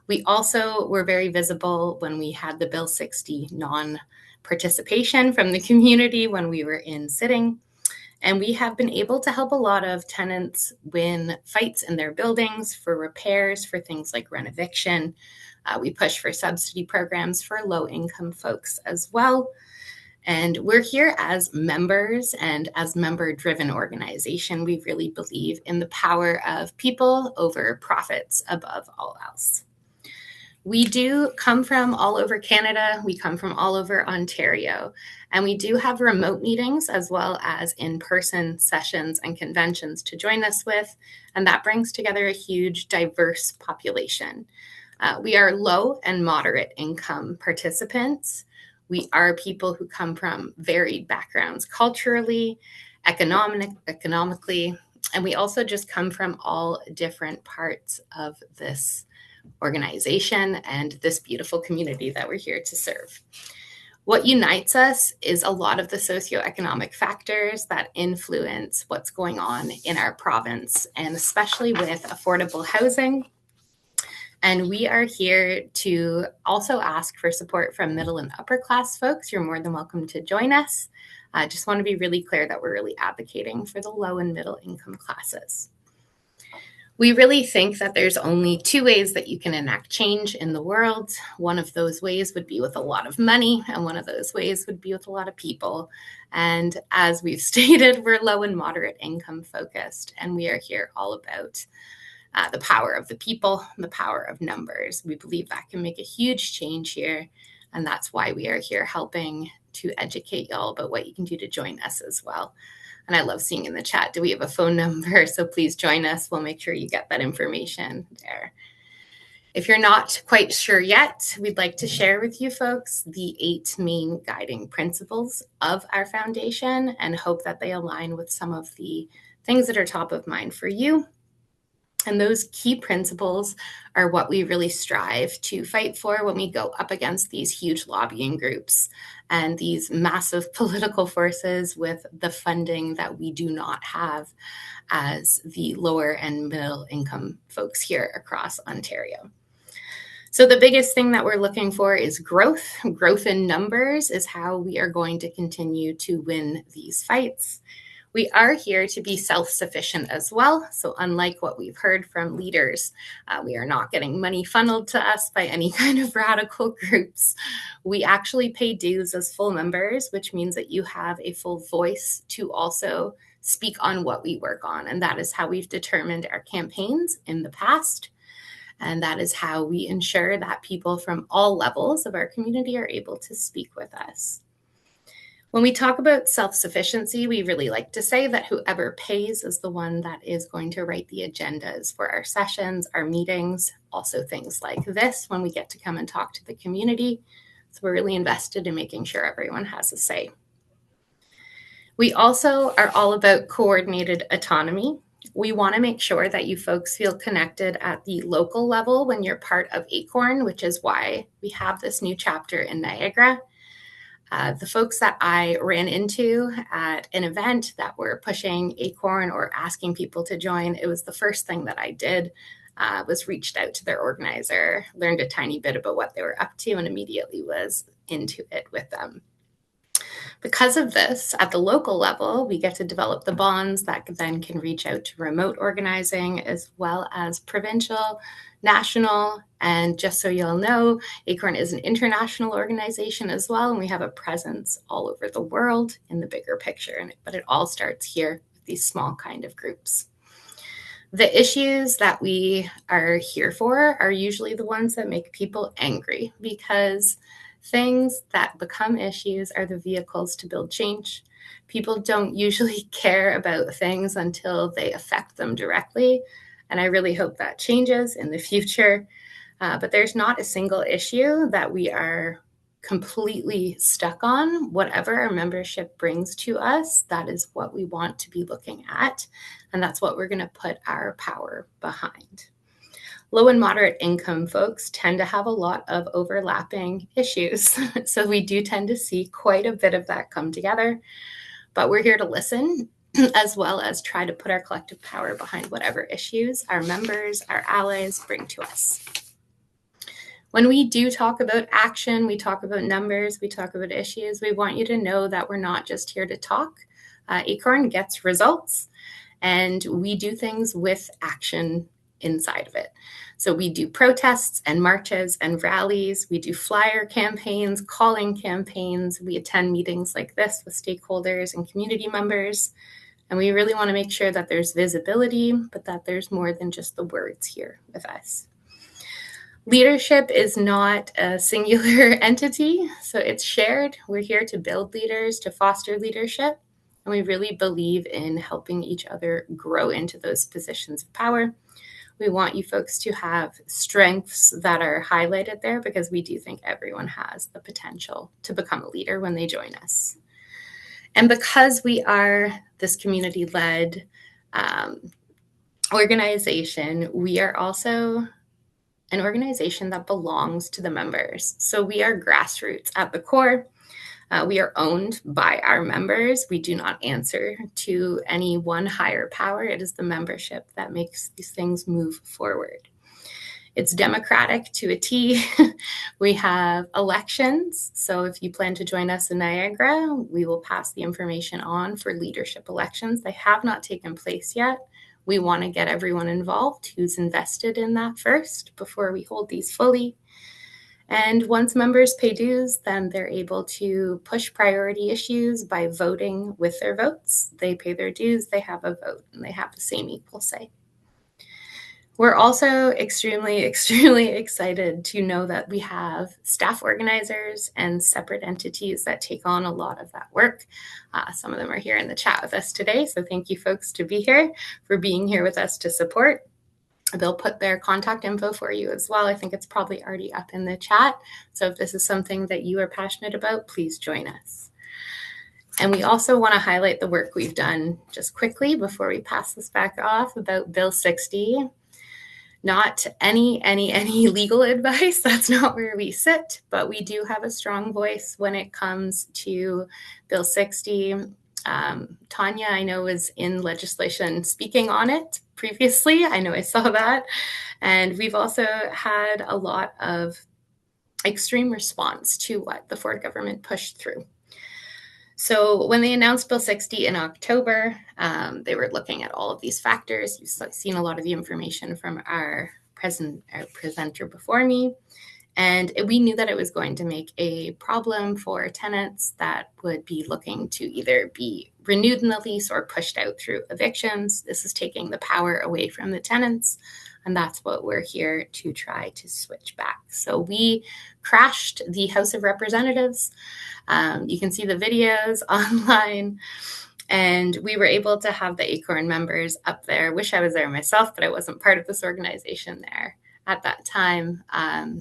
We also were very visible when we had the Bill 60 non-participation from the community when we were in sitting. And we have been able to help a lot of tenants win fights in their buildings for repairs, for things like rent eviction. We push for subsidy programs for low-income folks as well. And we're here as members and as member-driven organization. We really believe in the power of people over profits above all else. We do come from all over Canada. We come from all over Ontario. And we do have remote meetings as well as in-person sessions and conventions to join us with. And that brings together a huge, diverse population. We are low and moderate income participants. We are people who come from varied backgrounds culturally, economically, and we also just come from all different parts of this organization, and this beautiful community that we're here to serve. What unites us is a lot of the socioeconomic factors that influence what's going on in our province, and especially with affordable housing. And we are here to also ask for support from middle and upper class folks. You're more than welcome to join us. I just want to be really clear that we're really advocating for the low and middle income classes. We really think that there's only two ways that you can enact change in the world. One of those ways would be with a lot of money, and one of those ways would be with a lot of people. And as we've stated, we're low and moderate income focused, and we are here all about the power of the people, the power of numbers. We believe that can make a huge change here, and that's why we are here helping to educate y'all about what you can do to join us as well. And I love seeing in the chat, do we have a phone number? So please join us. We'll make sure you get that information there. If you're not quite sure yet, we'd like to share with you folks the 8 main guiding principles of our foundation and hope that they align with some of the things that are top of mind for you. And those key principles are what we really strive to fight for when we go up against these huge lobbying groups and these massive political forces with the funding that we do not have as the lower and middle income folks here across Ontario. So the biggest thing that we're looking for is growth. Growth in numbers is how we are going to continue to win these fights. We are here to be self-sufficient as well. So unlike what we've heard from leaders, we are not getting money funneled to us by any kind of radical groups. We actually pay dues as full members, which means that you have a full voice to also speak on what we work on. And that is how we've determined our campaigns in the past. And that is how we ensure that people from all levels of our community are able to speak with us. When we talk about self-sufficiency, we really like to say that whoever pays is the one that is going to write the agendas for our sessions, our meetings, also things like this when we get to come and talk to the community. So we're really invested in making sure everyone has a say. We also are all about coordinated autonomy. We want to make sure that you folks feel connected at the local level when you're part of ACORN, which is why we have this new chapter in Niagara. The folks that I ran into at an event that were pushing ACORN or asking people to join, it was the first thing that I did, was reached out to their organizer, learned a tiny bit about what they were up to, and immediately was into it with them. Because of this, at the local level, we get to develop the bonds that then can reach out to remote organizing as well as provincial, national, and just so you'll know, ACORN is an international organization as well, and we have a presence all over the world in the bigger picture. But it all starts here with these small kind of groups. The issues that we are here for are usually the ones that make people angry, because things that become issues are the vehicles to build change. People don't usually care about things until they affect them directly. And I really hope that changes in the future. But there's not a single issue that we are completely stuck on. Whatever our membership brings to us, that is what we want to be looking at. And that's what we're going to put our power behind. Low and moderate income folks tend to have a lot of overlapping issues. So we do tend to see quite a bit of that come together. But we're here to listen, as well as try to put our collective power behind whatever issues our members, our allies bring to us. When we do talk about action, we talk about numbers, we talk about issues, we want you to know that we're not just here to talk. ACORN gets results, and we do things with action inside of it. So we do protests and marches and rallies. We do flyer campaigns, calling campaigns. We attend meetings like this with stakeholders and community members. And we really want to make sure that there's visibility, but that there's more than just the words here with us. Leadership is not a singular entity, so it's shared. We're here to build leaders, to foster leadership, and we really believe in helping each other grow into those positions of power. We want you folks to have strengths that are highlighted there, because we do think everyone has the potential to become a leader when they join us. And because we are this community-led organization, we are also an organization that belongs to the members. So we are grassroots at the core. We are owned by our members. We do not answer to any one higher power. It is the membership that makes these things move forward. It's democratic to a T. We have elections. So if you plan to join us in Niagara, we will pass the information on for leadership elections. They have not taken place yet. We want to get everyone involved who's invested in that first before we hold these fully. And once members pay dues, then they're able to push priority issues by voting with their votes. They pay their dues, they have a vote, and they have the same equal say. We're also extremely, extremely excited to know that we have staff organizers and separate entities that take on a lot of that work. Some of them are here in the chat with us today, so thank you folks for being here with us to support. They'll put their contact info for you as well. I think it's probably already up in the chat. So if this is something that you are passionate about, please join us. And we also want to highlight the work we've done just quickly before we pass this back off about Bill 60. Not any legal advice. That's not where we sit, but we do have a strong voice when it comes to Bill 60. Tanya, I know, was in legislation speaking on it previously. I know I saw that. And we've also had a lot of extreme response to what the Ford government pushed through. So when they announced Bill 60 in October, they were looking at all of these factors. You've seen a lot of the information from our presenter before me. And we knew that it was going to make a problem for tenants that would be looking to either be renewed in the lease or pushed out through evictions. This is taking the power away from the tenants. And that's what we're here to try to switch back. So we crashed the House of Representatives. You can see the videos online. And we were able to have the ACORN members up there. Wish I was there myself, but I wasn't part of this organization there at that time,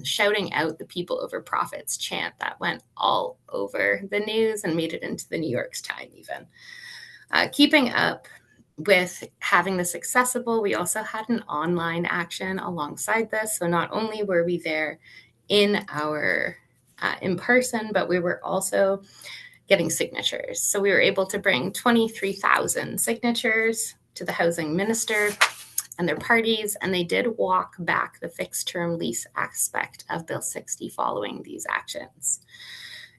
shouting out the people over profits chant that went all over the news and made it into the New York Times even. Keeping up with having this accessible, we also had an online action alongside this. So not only were we there in person, but we were also getting signatures. So we were able to bring 23,000 signatures to the housing minister and their parties, and they did walk back the fixed term lease aspect of Bill 60 following these actions.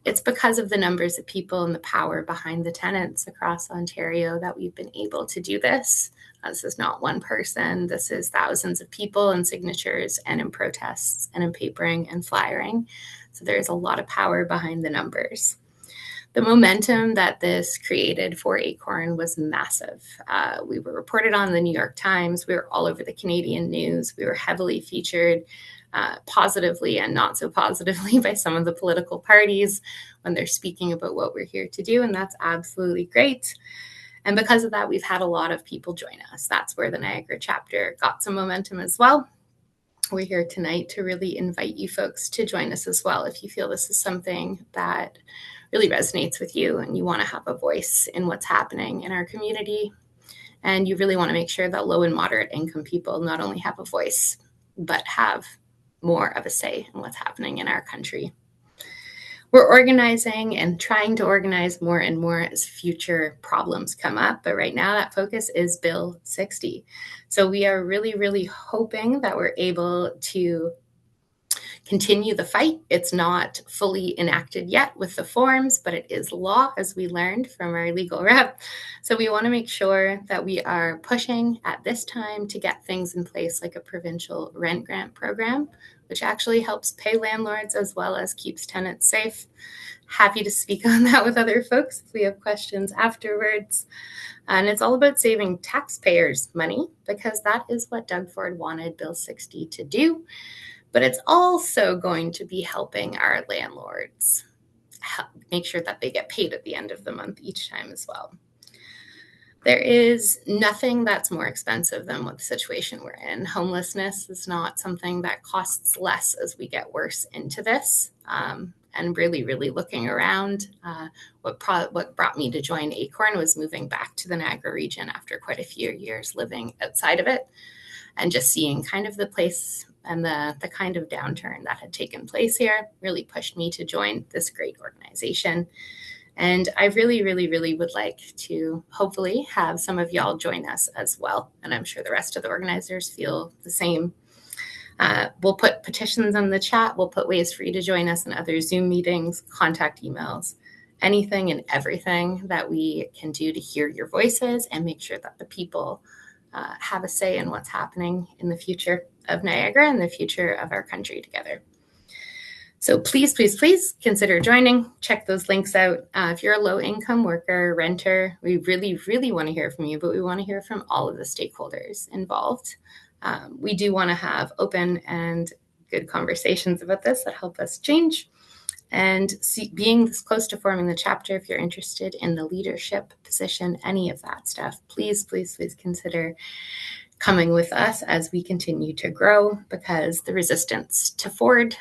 It's because of the numbers of people and the power behind the tenants across Ontario that we've been able to do this. This is not one person. This is thousands of people and signatures and in protests and in papering and flyering. So there's a lot of power behind the numbers. The momentum that this created for ACORN was massive. We were reported on the New York Times. We were all over the Canadian news. We were heavily featured positively and not so positively by some of the political parties when they're speaking about what we're here to do. And that's absolutely great. And because of that, we've had a lot of people join us. That's where the Niagara chapter got some momentum as well. We're here tonight to really invite you folks to join us as well if you feel this is something that really resonates with you and you want to have a voice in what's happening in our community. And you really want to make sure that low and moderate income people not only have a voice, but have more of a say in what's happening in our country. We're organizing and trying to organize more and more as future problems come up. But right now that focus is Bill 60. So we are really, really hoping that we're able to continue the fight. It's not fully enacted yet with the forms, but it is law, as we learned from our legal rep. So we want to make sure that we are pushing at this time to get things in place like a provincial rent grant program, which actually helps pay landlords as well as keeps tenants safe. Happy to speak on that with other folks if we have questions afterwards. And it's all about saving taxpayers money because that is what Doug Ford wanted Bill 60 to do. But it's also going to be helping our landlords make sure that they get paid at the end of the month each time as well. There is nothing that's more expensive than what the situation we're in. Homelessness is not something that costs less as we get worse into this. And really, really looking around, what brought me to join ACORN was moving back to the Niagara region after quite a few years living outside of it and just seeing kind of the place and the kind of downturn that had taken place here really pushed me to join this great organization. And I really, really, really would like to hopefully have some of y'all join us as well. And I'm sure the rest of the organizers feel the same. We'll put petitions in the chat. We'll put ways for you to join us in other Zoom meetings, contact emails, anything and everything that we can do to hear your voices and make sure that the people have a say in what's happening in the future of Niagara and the future of our country together. So please, please, please consider joining. Check those links out. If you're a low-income worker, renter, we really, really want to hear from you, but we want to hear from all of the stakeholders involved. We do want to have open and good conversations about this that help us change. And being this close to forming the chapter, if you're interested in the leadership position, any of that stuff, please, please, please consider coming with us as we continue to grow, because the resistance to Ford,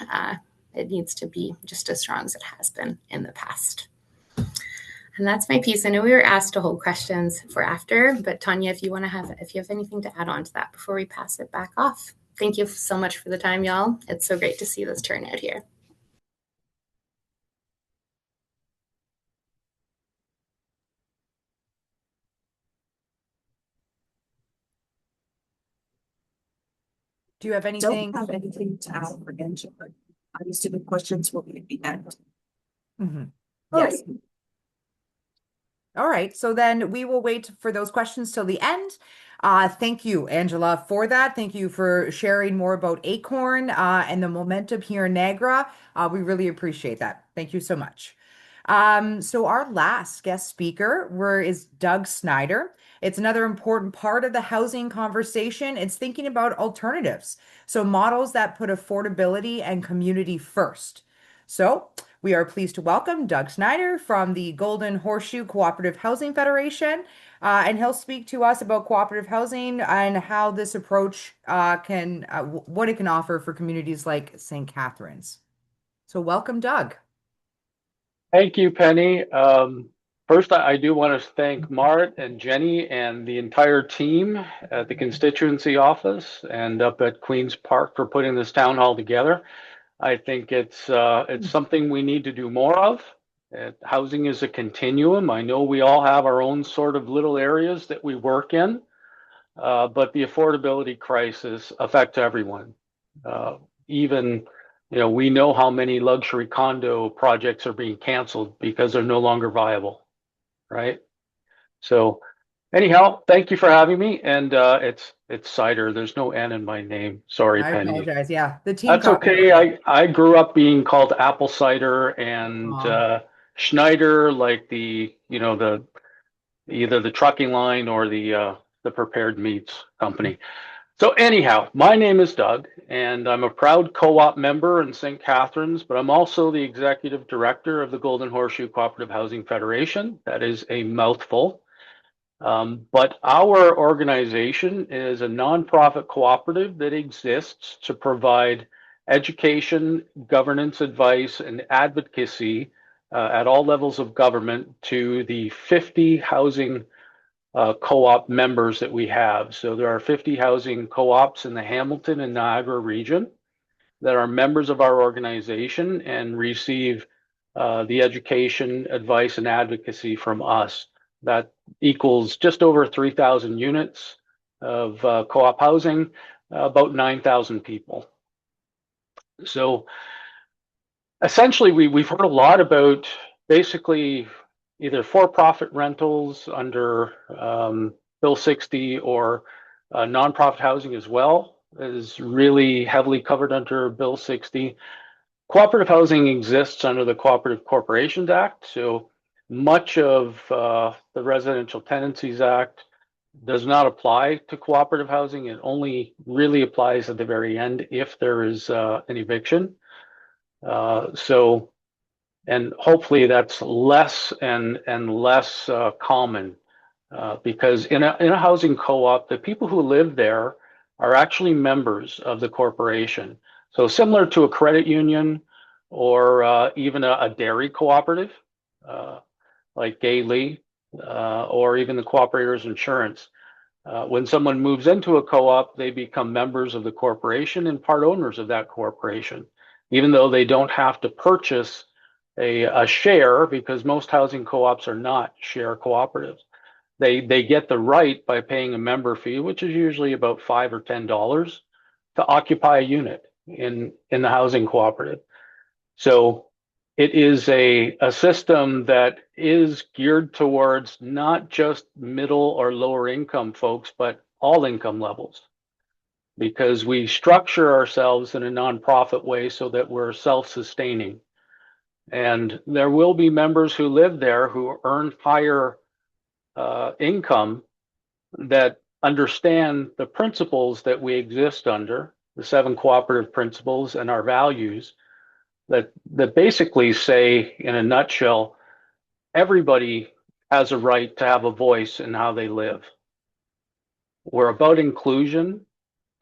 it needs to be just as strong as it has been in the past. And that's my piece. I know we were asked to hold questions for after, but Tanya, if you have anything to add on to that before we pass it back off. Thank you so much for the time, y'all. It's so great to see this turnout here. Do you have anything? Don't have anything to add for Angela. Obviously, the questions will be at the end. Yes. All right. So then we will wait for those questions till the end. Thank you, Angela, for that. Thank you for sharing more about ACORN and the momentum here in Niagara. We really appreciate that. Thank you so much. So our last guest speaker is Doug Snyder. It's another important part of the housing conversation. It's thinking about alternatives. So models that put affordability and community first. So we are pleased to welcome Doug Snyder from the Golden Horseshoe Cooperative Housing Federation. And he'll speak to us about cooperative housing and how this approach what it can offer for communities like St. Catharines. So welcome, Doug. Thank you, Penny. First, I do want to thank Mott and Jenny and the entire team at the constituency office and up at Queen's Park for putting this town hall together. I think it's something we need to do more of. Housing is a continuum. I know we all have our own sort of little areas that we work in, but the affordability crisis affects everyone. Even we know how many luxury condo projects are being canceled because they're no longer viable, right? So anyhow, thank you for having me. And it's Cider. There's no N in my name. Sorry, I Penny. apologize. Yeah, the team. That's okay. I grew up being called Apple Cider and Schneider, like either the trucking line or the prepared meats company. So anyhow, my name is Doug, and I'm a proud co-op member in St. Catharines, but I'm also the executive director of the Golden Horseshoe Cooperative Housing Federation. That is a mouthful. But our organization is a nonprofit cooperative that exists to provide education, governance advice, and advocacy at all levels of government to the 50 housing co-op members that we have. So there are 50 housing co-ops in the Hamilton and Niagara region that are members of our organization and receive the education, advice, and advocacy from us. That equals just over 3,000 units of co-op housing, about 9,000 people. So essentially, we've heard a lot about basically either for-profit rentals under Bill 60 or nonprofit housing as well is really heavily covered under Bill 60. Cooperative housing exists under the Cooperative Corporations Act. So much of the Residential Tenancies Act does not apply to cooperative housing. It only really applies at the very end if there is an eviction. And hopefully that's less and less common because in a housing co-op, the people who live there are actually members of the corporation. So similar to a credit union or even a dairy cooperative like Gay Lee or even the Cooperators Insurance. When someone moves into a co-op, they become members of the corporation and part owners of that corporation, even though they don't have to purchase a share, because most housing co-ops are not share cooperatives. They get the right by paying a member fee, which is usually about $5 or $10, to occupy a unit in the housing cooperative. So it is a system that is geared towards not just middle or lower income folks, but all income levels, because we structure ourselves in a nonprofit way so that we're self-sustaining. And there will be members who live there who earn higher income, that understand the principles that we exist under, the 7 cooperative principles and our values, that basically say, in a nutshell, everybody has a right to have a voice in how they live. We're about inclusion,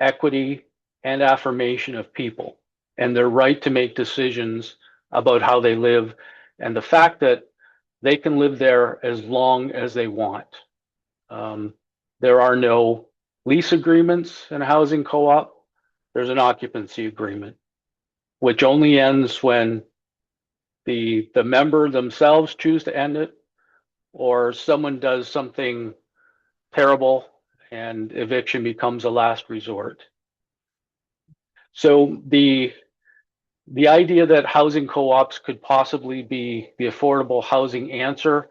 equity, and affirmation of people and their right to make decisions about how they live, and the fact that they can live there as long as they want. There are no lease agreements in a housing co-op. There's an occupancy agreement, which only ends when the member themselves choose to end it, or someone does something terrible and eviction becomes a last resort. So the idea that housing co-ops could possibly be the affordable housing answer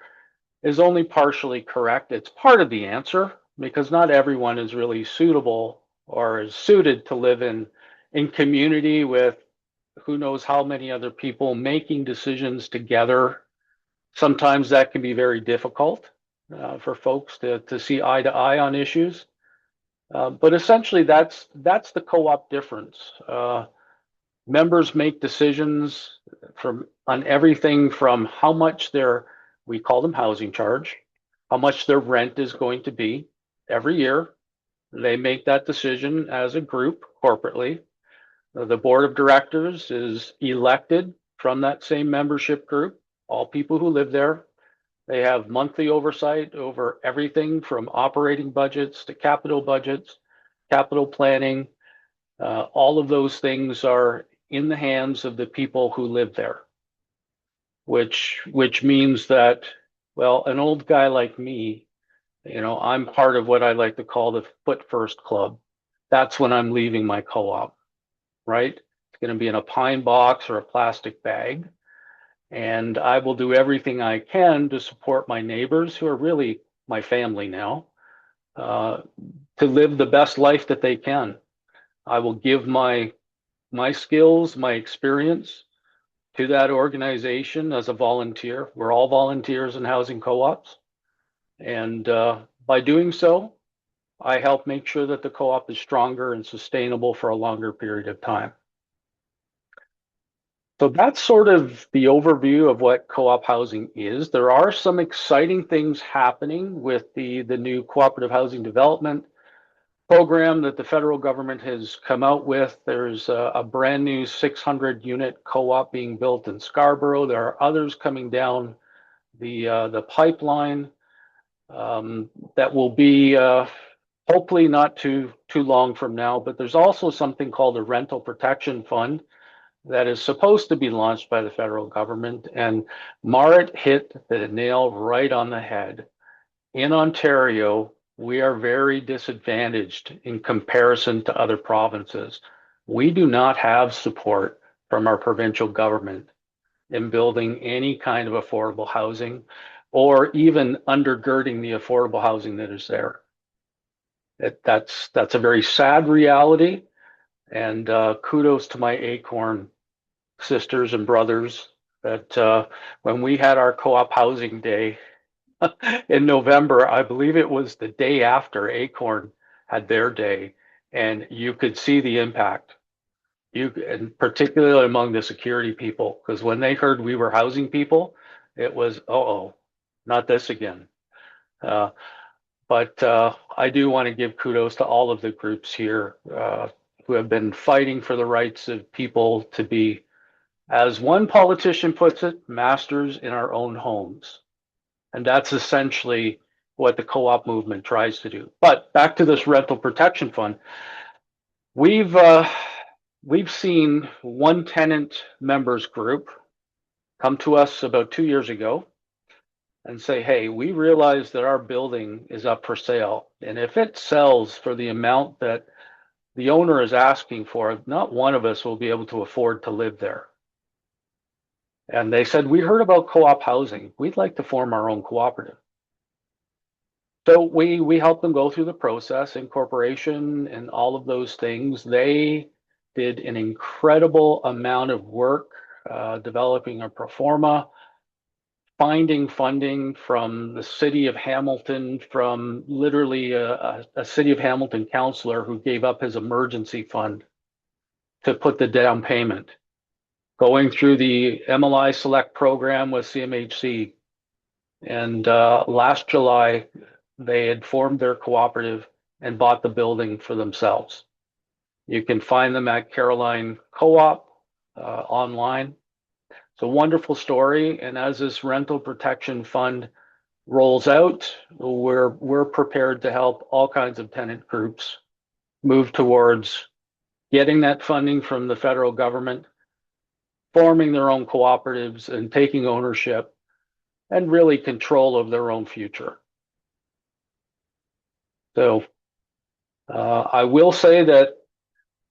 is only partially correct. It's part of the answer, because not everyone is really suitable or is suited to live in community with who knows how many other people making decisions together. Sometimes that can be very difficult for folks to see eye to eye on issues. But essentially, that's the co-op difference. Members make decisions on everything from how much we call them housing charge, how much their rent is going to be every year. They make that decision as a group corporately. The board of directors is elected from that same membership group, all people who live there. They have monthly oversight over everything from operating budgets to capital budgets, capital planning. All of those things are in the hands of the people who live there, which means that, well, an old guy like me, I'm part of what I like to call the foot first club. That's when I'm leaving my co-op, right? It's going to be in a pine box or a plastic bag. And I will do everything I can to support my neighbors, who are really my family now, to live the best life that they can. I will give my skills, my experience to that organization as a volunteer. We're all volunteers in housing co-ops. And by doing so, I help make sure that the co-op is stronger and sustainable for a longer period of time. So that's sort of the overview of what co-op housing is. There are some exciting things happening with the new cooperative housing development program that the federal government has come out with. There's a brand new 600 unit co-op being built in Scarborough. There are others coming down the pipeline that will be hopefully not too long from now. But there's also something called a rental protection fund that is supposed to be launched by the federal government. And Mott hit the nail right on the head. In Ontario, we are very disadvantaged in comparison to other provinces. We do not have support from our provincial government in building any kind of affordable housing, or even undergirding the affordable housing that is there. That's a very sad reality. And kudos to my ACORN sisters and brothers that when we had our co-op housing day in November, I believe it was the day after ACORN had their day, and you could see the impact. And particularly among the security people, because when they heard we were housing people, it was, not this again. But I do want to give kudos to all of the groups here who have been fighting for the rights of people to be, as one politician puts it, masters in our own homes. And that's essentially what the co-op movement tries to do. But back to this rental protection fund, we've seen one tenant members group come to us about 2 years ago and say, hey, we realize that our building is up for sale. And if it sells for the amount that the owner is asking for, not one of us will be able to afford to live there. And they said, we heard about co-op housing. We'd like to form our own cooperative. So we helped them go through the process, incorporation and all of those things. They did an incredible amount of work developing a pro forma, finding funding from the city of Hamilton, from literally a city of Hamilton councillor who gave up his emergency fund to put the down payment, going through the MLI Select program with CMHC. And last July, they had formed their cooperative and bought the building for themselves. You can find them at Keri-Lynn Co-op online. It's a wonderful story. And as this rental protection fund rolls out, we're prepared to help all kinds of tenant groups move towards getting that funding from the federal government, forming their own cooperatives and taking ownership and really control of their own future. So I will say that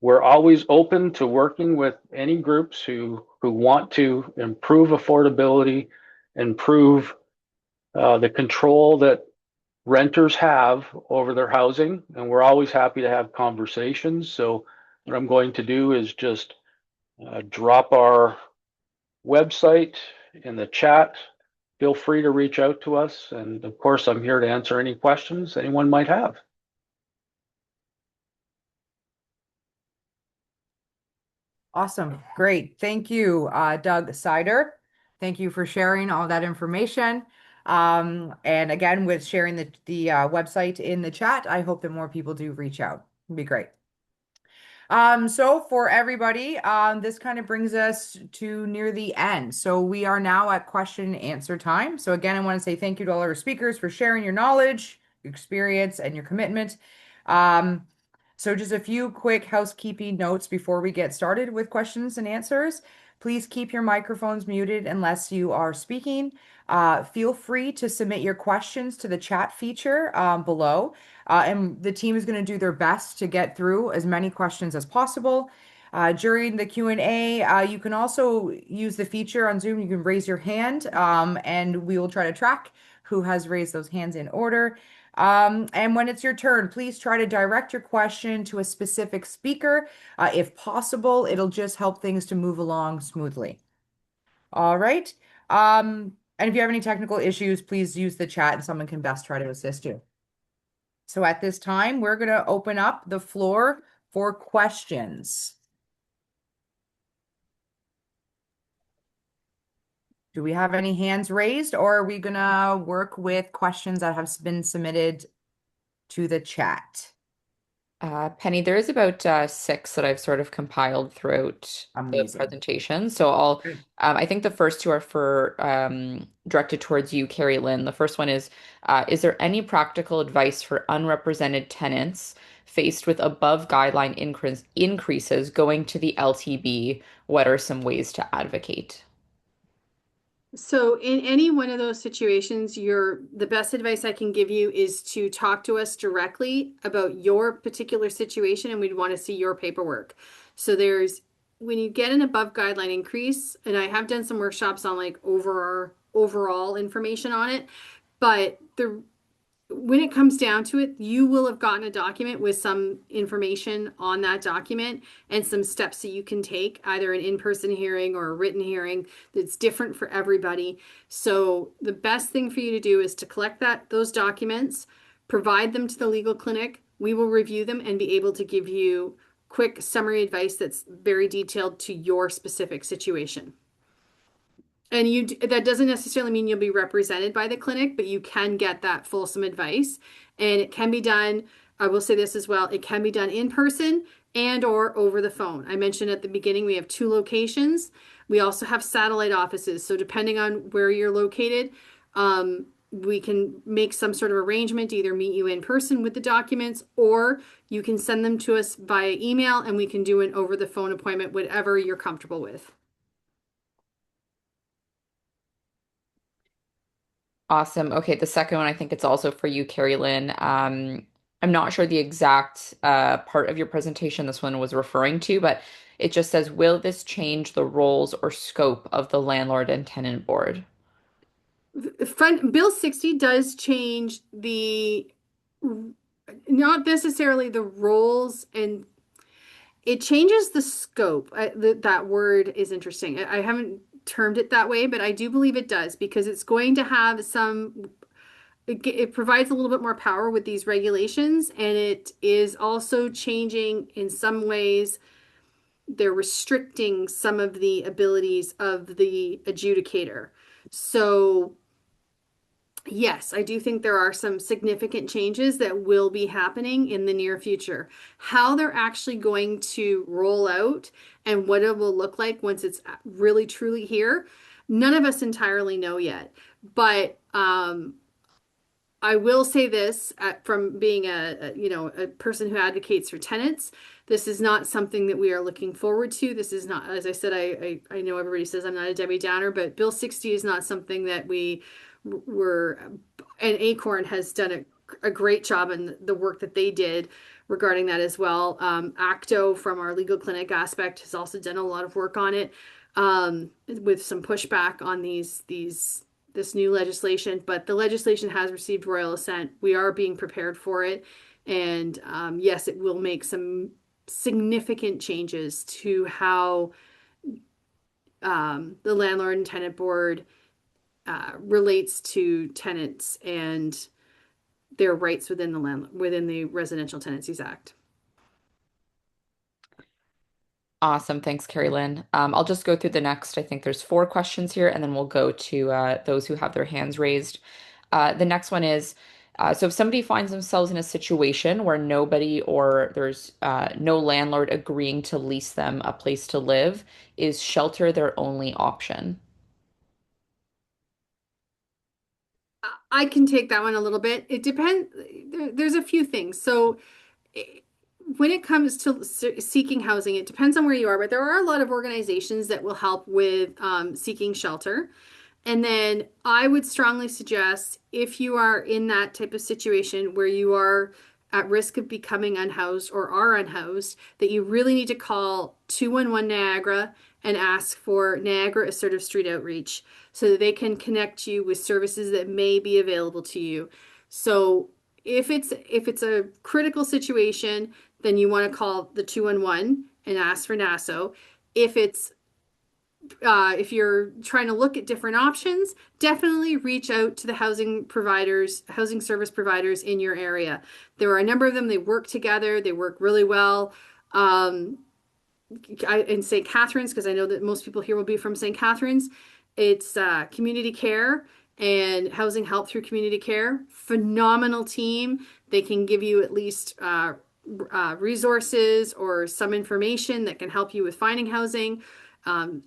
we're always open to working with any groups who want to improve affordability, improve the control that renters have over their housing, and we're always happy to have conversations. So what I'm going to do is just drop our website in the chat. Feel free to reach out to us, and of course I'm here to answer any questions anyone might have. Awesome. Great. Thank you, Doug Sider. Thank you for sharing all that information. And again, with sharing the website in the chat, I hope that more people do reach out. It'd be great. So for everybody, this kind of brings us to near the end. So we are now at question and answer time. So again, I want to say thank you to all our speakers for sharing your knowledge, your experience, and your commitment. So just a few quick housekeeping notes before we get started with questions and answers. Please keep your microphones muted unless you are speaking. Feel free to submit your questions to the chat feature below. And the team is going to do their best to get through as many questions as possible. During the Q&A, you can also use the feature on Zoom. You can raise your hand and we will try to track who has raised those hands in order. And when it's your turn, please try to direct your question to a specific speaker. If possible, it'll just help things to move along smoothly. All right. And if you have any technical issues, please use the chat and someone can best try to assist you. So at this time, we're going to open up the floor for questions. Do we have any hands raised, or are we going to work with questions that have been submitted to the chat? Penny, there is about 6 that I've sort of compiled throughout the presentation. So I think the first 2 are for directed towards you, Keri-Lynn. The first one is there any practical advice for unrepresented tenants faced with above guideline increases going to the LTB? What are some ways to advocate? So in any one of those situations, the best advice I can give you is to talk to us directly about your particular situation, and we'd want to see your paperwork. So when you get an above guideline increase, and I have done some workshops on like overall information on it, but when it comes down to it, you will have gotten a document with some information on that document and some steps that you can take, either an in-person hearing or a written hearing that's different for everybody. So the best thing for you to do is to collect those documents, provide them to the legal clinic. We will review them and be able to give you quick summary advice that's very detailed to your specific situation. And that doesn't necessarily mean you'll be represented by the clinic, but you can get that fulsome advice. And it can be done, I will say this as well, it can be done in person and or over the phone. I mentioned at the beginning, we have 2 locations. We also have satellite offices. So depending on where you're located, we can make some sort of arrangement to either meet you in person with the documents, or you can send them to us via email and we can do an over the phone appointment, whatever you're comfortable with. Awesome. Okay, the second one, I think it's also for you, Keri-Lynn. I'm not sure the exact part of your presentation this one was referring to, but it just says, will this change the roles or scope of the landlord and tenant board? Bill 60 does change not necessarily the roles, and it changes the scope. That word is interesting. I haven't termed it that way, but I do believe it does, because it's going to have it provides a little bit more power with these regulations, and it is also changing in some ways. They're restricting some of the abilities of the adjudicator. So yes, I do think there are some significant changes that will be happening in the near future. How they're actually going to roll out and what it will look like once it's really truly here, none of us entirely know yet. But I will say this, from being a person who advocates for tenants, this is not something that we are looking forward to. This is not, as I said, I know everybody says I'm not a Debbie Downer, but Bill 60 is not something that and ACORN has done a great job in the work that they did regarding that as well. ACTO from our legal clinic aspect has also done a lot of work on it, with some pushback on this new legislation, but the legislation has received royal assent. We are being prepared for it. And yes, it will make some significant changes to how the landlord and tenant board relates to tenants and their rights within the Residential Tenancies Act. Awesome. Thanks, Keri-Lynn. I'll just go through the next. I think there's 4 questions here, and then we'll go to those who have their hands raised. The next one is, so if somebody finds themselves in a situation where nobody or there's no landlord agreeing to lease them a place to live, is shelter their only option? I can take that one a little bit. It depends. There's a few things. So when it comes to seeking housing, it depends on where you are, but there are a lot of organizations that will help with seeking shelter. And then I would strongly suggest, if you are in that type of situation where you are at risk of becoming unhoused or are unhoused, that you really need to call 211 Niagara and ask for Niagara Assertive Street Outreach so that they can connect you with services that may be available to you. So if it's a critical situation, then you want to call the 211 and ask for NASO. If you're trying to look at different options, definitely reach out to the housing service providers in your area. There are a number of them. They work together. They work really well. In St. Catharines, because I know that most people here will be from St. Catharines, it's community care and housing help through community care. Phenomenal team. They can give you at least resources or some information that can help you with finding housing.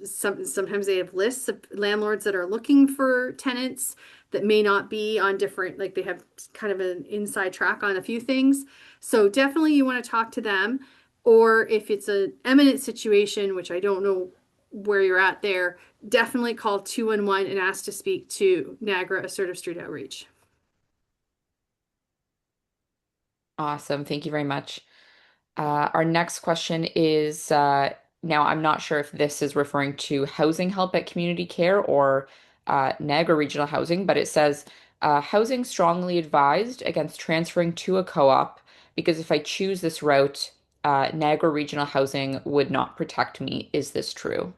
Sometimes they have lists of landlords that are looking for tenants that may not be on different, like they have kind of an inside track on a few things. So definitely you want to talk to them. Or if it's an eminent situation, which I don't know where you're at there, definitely call 211 and ask to speak to Niagara Assertive Street Outreach. Awesome. Thank you very much. Our next question is, now I'm not sure if this is referring to housing help at community care or Niagara Regional Housing, but it says, housing strongly advised against transferring to a co-op because if I choose this route, Niagara Regional Housing would not protect me. Is this true?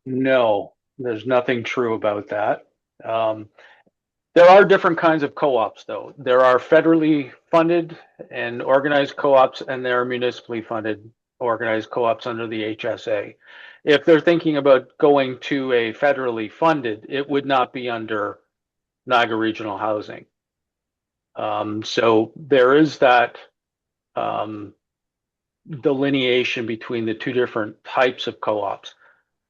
No, there's nothing true about that. There are different kinds of co-ops, though. There are federally funded and organized co-ops, and there are municipally funded organized co-ops under the HSA. If they're thinking about going to a federally funded, it would not be under Niagara Regional Housing. So there is that delineation between the two different types of co-ops.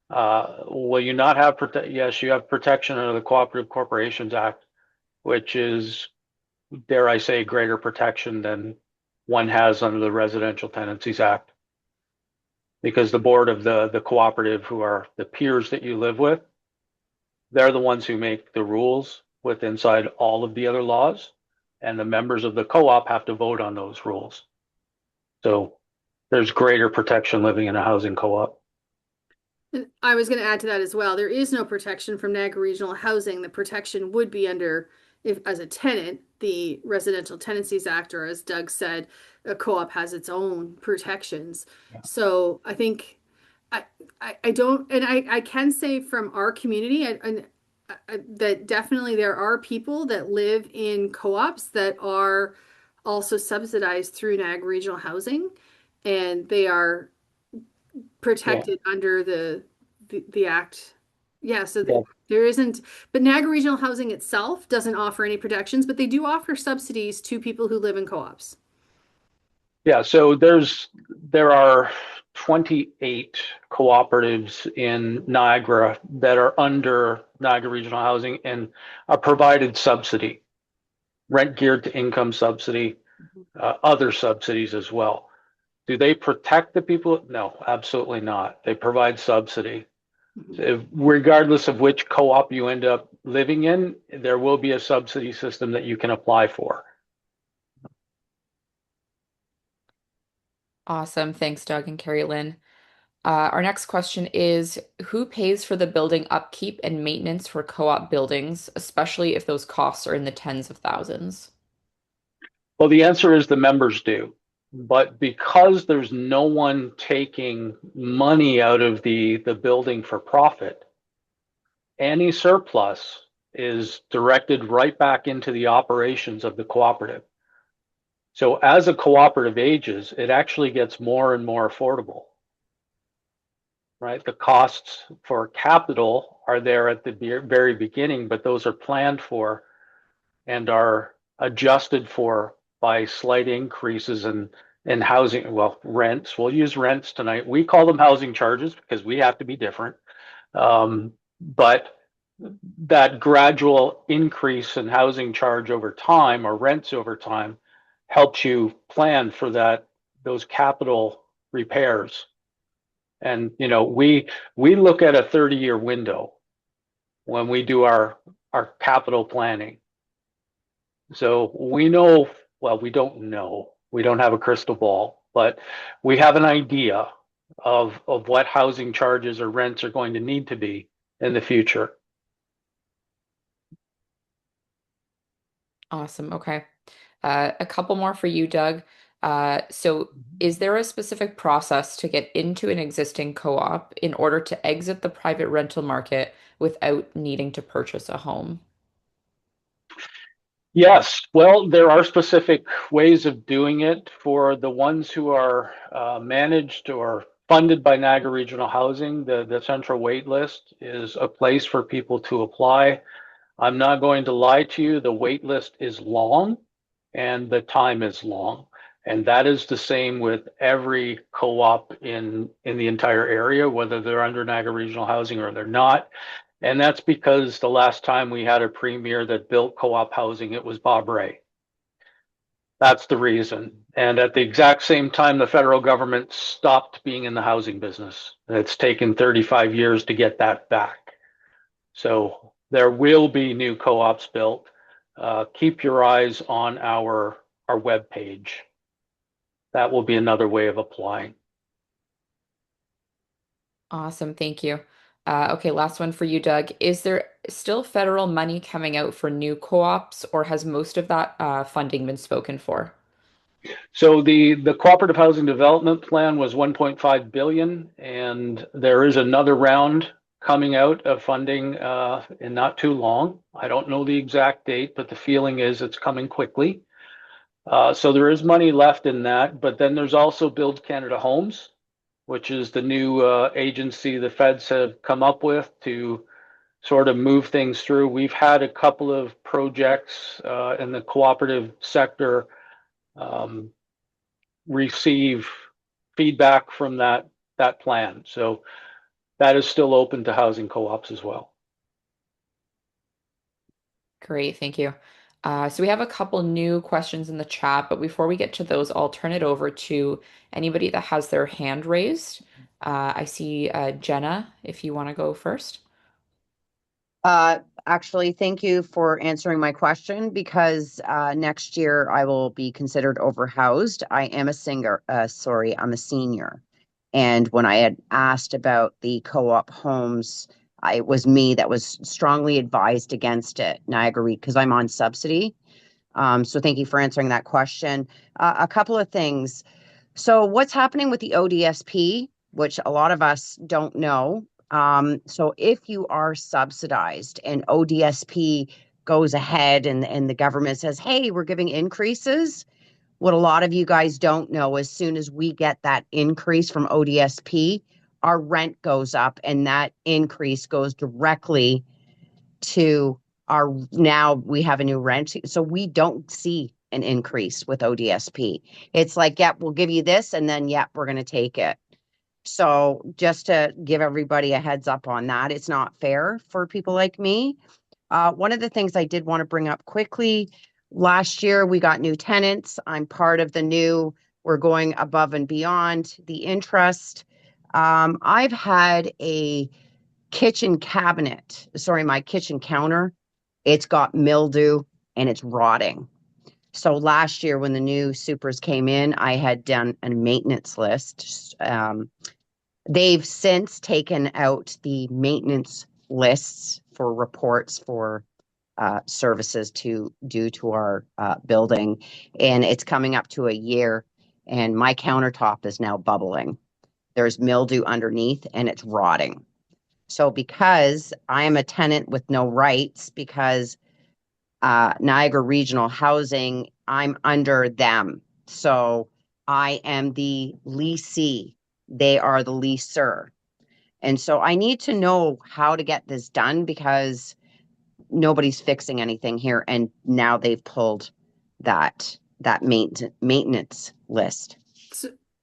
Will you not have yes, you have protection under the Cooperative Corporations Act, which is, dare I say, greater protection than one has under the Residential Tenancies Act. Because the board of the cooperative, who are the peers that you live with, they're the ones who make the rules with inside all of the other laws, and the members of the co-op have to vote on those rules. So there's greater protection living in a housing co-op. I was going to add to that as well. There is no protection from Niagara Regional Housing. The protection would be under, if as a tenant, the Residential Tenancies Act, or as Doug said, a co-op has its own protections. Yeah. So I think I don't, and I can say from our community, that definitely there are people that live in co-ops that are also subsidized through Niagara Regional Housing, and they are protected under the act. Yeah, so there isn't, but Niagara Regional Housing itself doesn't offer any protections, but they do offer subsidies to people who live in co-ops. Yeah, so there are 28 cooperatives in Niagara that are under Niagara Regional Housing and are provided subsidy, rent geared to income subsidy, other subsidies as well. Do they protect the people? No, absolutely not. They provide subsidy. Regardless of which co-op you end up living in, there will be a subsidy system that you can apply for. Awesome. Thanks, Doug and Keri-Lynn. Our next question is, who pays for the building upkeep and maintenance for co-op buildings, especially if those costs are in the tens of thousands? Well, the answer is the members do. But because there's no one taking money out of the building for profit, any surplus is directed right back into the operations of the cooperative. So as a cooperative ages, it actually gets more and more affordable, right? The costs for capital are there at the very beginning, but those are planned for and are adjusted for by slight increases in housing, well, rents. We'll use rents tonight. We call them housing charges because we have to be different. But that gradual increase in housing charge over time, or rents over time, helps you plan for those capital repairs. And we look at a 30-year window when we do our capital planning. So we know, well, we don't know. We don't have a crystal ball, but we have an idea of what housing charges or rents are going to need to be in the future. Awesome. Okay. A couple more for you, Doug. So is there a specific process to get into an existing co-op in order to exit the private rental market without needing to purchase a home? Yes, well, there are specific ways of doing it for the ones who are managed or funded by Niagara Regional Housing. The central wait list is a place for people to apply. I'm not going to lie to you, the wait list is long and the time is long. And that is the same with every co-op in the entire area, whether they're under Niagara Regional Housing or they're not. And that's because the last time we had a premier that built co-op housing, it was Bob Ray. That's the reason. And at the exact same time, the federal government stopped being in the housing business. It's taken 35 years to get that back. So there will be new co-ops built. Keep your eyes on our webpage. That will be another way of applying. Awesome. Thank you. Okay, last one for you, Doug. Is there still federal money coming out for new co-ops, or has most of that funding been spoken for? So the cooperative housing development plan was 1.5 billion, and there is another round coming out of funding in not too long. I don't know the exact date, but the feeling is it's coming quickly. So there is money left in that, but then there's also Build Canada Homes, which is the new agency the feds have come up with to sort of move things through. We've had a couple of projects in the cooperative sector receive feedback from that plan. So that is still open to housing co-ops as well. Great, thank you. So we have a couple new questions in the chat, but before we get to those, I'll turn it over to anybody that has their hand raised. I see Jenna, if you want to go first. Actually, thank you for answering my question because next year I will be considered overhoused. I am a singer, I'm a senior. And when I had asked about the co-op homes, it was me that was strongly advised against it, Niagara, because I'm on subsidy. So thank you for answering that question. A couple of things. So what's happening with the ODSP, which a lot of us don't know. So if you are subsidized and ODSP goes ahead and the government says, hey, we're giving increases, what a lot of you guys don't know, as soon as we get that increase from ODSP, our rent goes up and that increase goes directly to our, now we have a new rent. So we don't see an increase with ODSP. It's like, yep, we'll give you this and then, yep, we're going to take it. So just to give everybody a heads up on that, it's not fair for people like me. One of the things I did want to bring up quickly, last year we got new tenants. I'm part of the new, we're going above and beyond the interest. I've had a kitchen cabinet, sorry, my kitchen counter, it's got mildew and it's rotting. So last year when the new supers came in, I had done a maintenance list. They've since taken out the maintenance lists for reports for services to do to our building, and it's coming up to a year, and my countertop is now bubbling. There's mildew underneath, and it's rotting. So because I'm a tenant with no rights, because Niagara Regional Housing, I'm under them. So I am the leasee. They are the leaser. And so I need to know how to get this done because nobody's fixing anything here. And now they've pulled that maintenance list.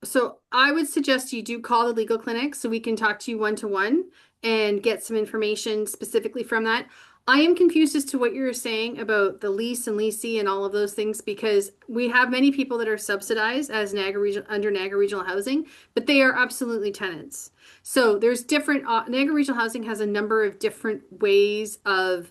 So I would suggest you do call the legal clinic so we can talk to you one-to-one and get some information specifically from that. I am confused as to what you're saying about the lease and leasee and all of those things because we have many people that are subsidized as under Niagara Regional Housing, but they are absolutely tenants. So there's different, Niagara Regional Housing has a number of different ways of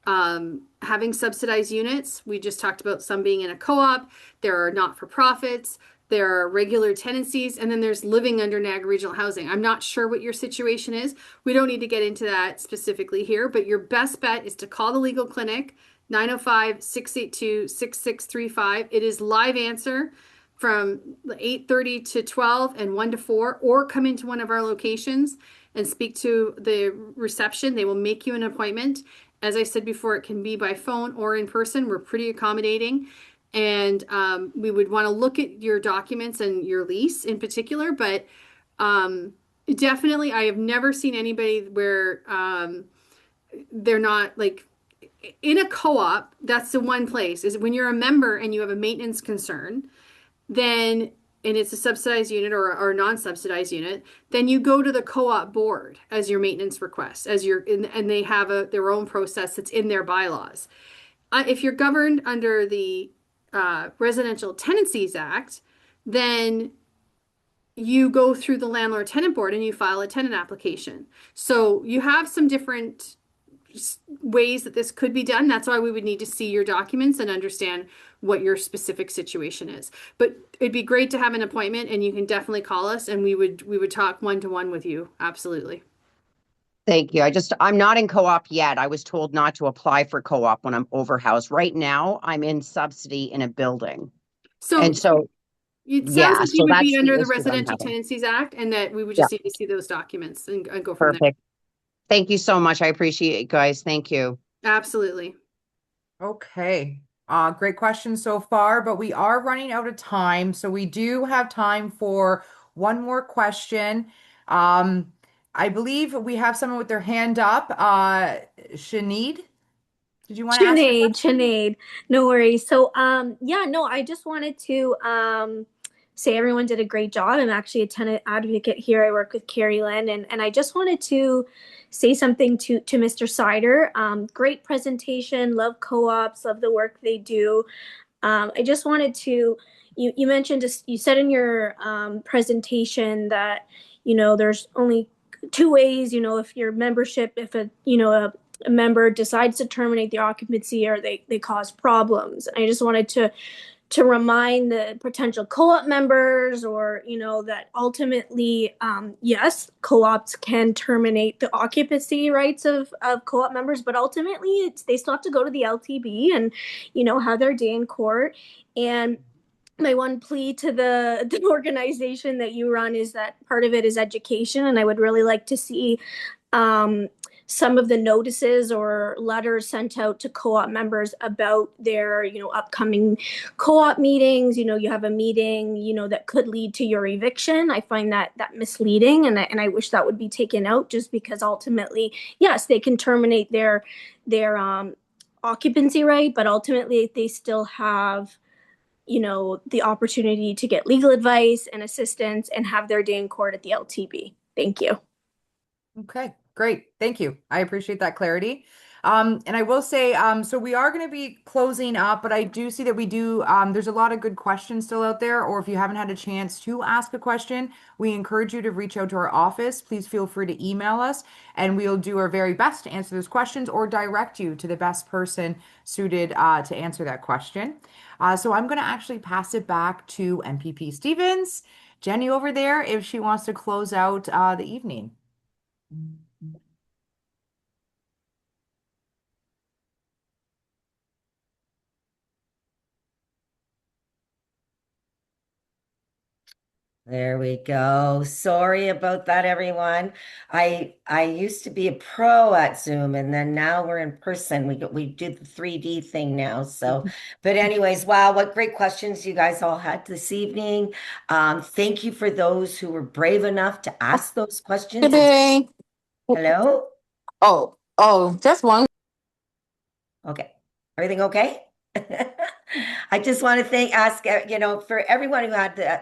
having subsidized units. We just talked about some being in a co-op. There are not-for-profits. There are regular tenancies, and then there's living under Niagara Regional Housing. I'm not sure what your situation is. We don't need to get into that specifically here, but your best bet is to call the legal clinic, 905-682-6635. It is live answer from 8:30 to 12 and 1 to 4, or come into one of our locations and speak to the reception. They will make you an appointment. As I said before, it can be by phone or in person. We're pretty accommodating. And we would want to look at your documents and your lease in particular, but definitely I have never seen anybody where they're not like in a co-op. That's the one place is when you're a member and you have a maintenance concern, then and it's a subsidized unit or a non-subsidized unit, then you go to the co-op board as your maintenance request, and they have their own process that's in their bylaws. If you're governed under the Residential Tenancies Act, then you go through the landlord tenant board and you file a tenant application. So you have some different ways that this could be done. That's why we would need to see your documents and understand what your specific situation is. But it'd be great to have an appointment, and you can definitely call us and we would talk one-to-one with you. Absolutely. Thank you. I'm not in co-op yet. I was told not to apply for co-op when I'm overhoused. Right now, I'm in subsidy in a building. It sounds yeah, like so you would that's be under the issue I'm Residential having. Tenancies Act, and that we would just need to see those documents and go from there. Perfect. Thank you so much. I appreciate it, guys. Thank you. Absolutely. Okay. Great question so far, but we are running out of time. So we do have time for one more question. I believe we have someone with their hand up. Sinead, did you want to ask a question? Sinead, no worries. So, yeah, no, I just wanted to say everyone did a great job. I'm actually a tenant advocate here. I work with Keri-Lynn, and I just wanted to say something to Mr. Sider. Great presentation. Love co-ops. Love the work they do. I just wanted to, you mentioned, you said in your presentation that, there's only two ways, if your membership, if a member decides to terminate the occupancy or they cause problems. And I just wanted to remind the potential co-op members or, that ultimately, yes, co-ops can terminate the occupancy rights of co-op members, but ultimately they still have to go to the LTB and, have their day in court. And my one plea to the organization that you run is that part of it is education. And I would really like to see some of the notices or letters sent out to co-op members about their, upcoming co-op meetings. You have a meeting, that could lead to your eviction. I find that misleading, and I wish that would be taken out, just because ultimately, yes, they can terminate their occupancy right, but ultimately they still have the opportunity to get legal advice and assistance and have their day in court at the LTB. Thank you. Okay, great. Thank you. I appreciate that clarity. And I will say, so we are going to be closing up, but I do see that there's a lot of good questions still out there, or if you haven't had a chance to ask a question, we encourage you to reach out to our office. Please feel free to email us, and we'll do our very best to answer those questions or direct you to the best person suited to answer that question. So I'm going to actually pass it back to MPP Stevens, Jenny over there, if she wants to close out the evening. There we go. Sorry about that, everyone. I used to be a pro at Zoom, and then now we're in person. We did the 3D thing now. So, but anyways, wow, what great questions you guys all had this evening. Thank you for those who were brave enough to ask those questions. Good day. Hello? Just one. Okay. Everything okay? I just want to ask, for everyone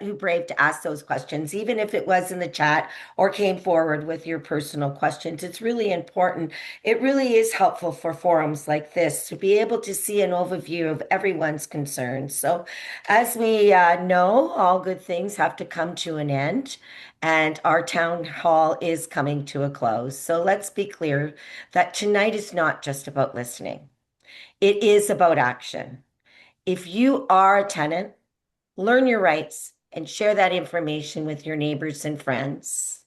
who braved to ask those questions, even if it was in the chat or came forward with your personal questions. It's really important. It really is helpful for forums like this to be able to see an overview of everyone's concerns. So as we know, all good things have to come to an end, and our town hall is coming to a close. So let's be clear that tonight is not just about listening. It is about action. If you are a tenant, learn your rights and share that information with your neighbors and friends.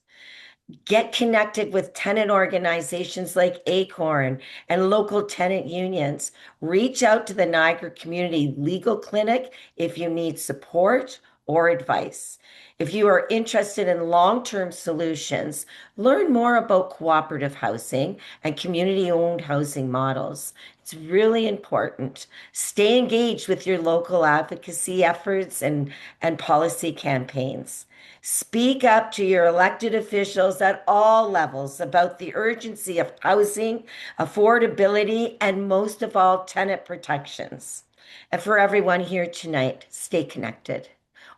Get connected with tenant organizations like ACORN and local tenant unions. Reach out to the Niagara Community Legal Clinic if you need support or advice. If you are interested in long-term solutions, learn more about cooperative housing and community-owned housing models. It's really important. Stay engaged with your local advocacy efforts and policy campaigns. Speak up to your elected officials at all levels about the urgency of housing, affordability, and most of all, tenant protections. And for everyone here tonight, stay connected.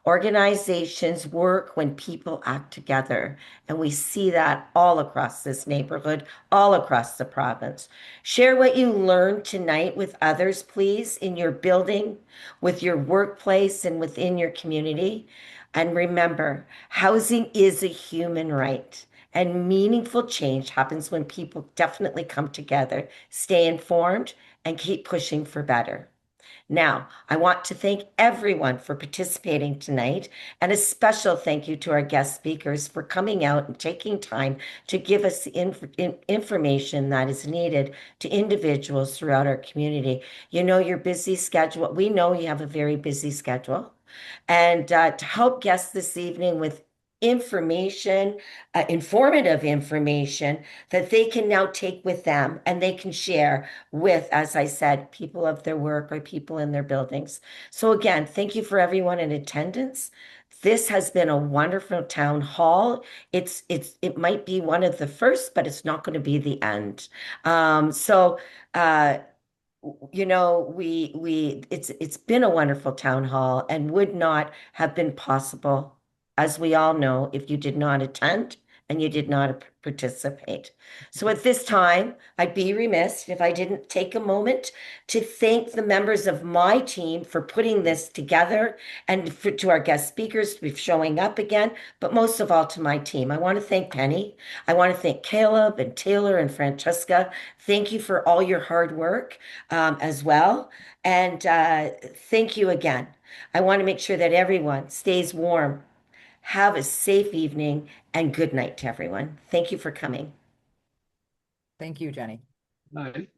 Organizations work when people act together, and we see that all across this neighborhood, all across the province. Share what you learned tonight with others, please, in your building, with your workplace, and within your community. And remember, housing is a human right, and meaningful change happens when people definitely come together, stay informed, and keep pushing for better. Now, I want to thank everyone for participating tonight, and a special thank you to our guest speakers for coming out and taking time to give us the information that is needed to individuals throughout our community. You know your busy schedule. We know you have a very busy schedule. And to help guests this evening with information, informative information that they can now take with them and they can share with, as I said, people of their work or people in their buildings. So again, thank you for everyone in attendance. This has been a wonderful town hall. It might be one of the first, but it's not going to be the end. you know, it's been a wonderful town hall and would not have been possible, as we all know, if you did not attend and you did not participate. So at this time, I'd be remiss if I didn't take a moment to thank the members of my team for putting this together, and to our guest speakers for showing up again, but most of all to my team. I want to thank Penny. I want to thank Caleb and Taylor and Francesca. Thank you for all your hard work as well. And thank you again. I want to make sure that everyone stays warm. Have a safe evening and good night to everyone. Thank you for coming. Thank you, Jenny. Right.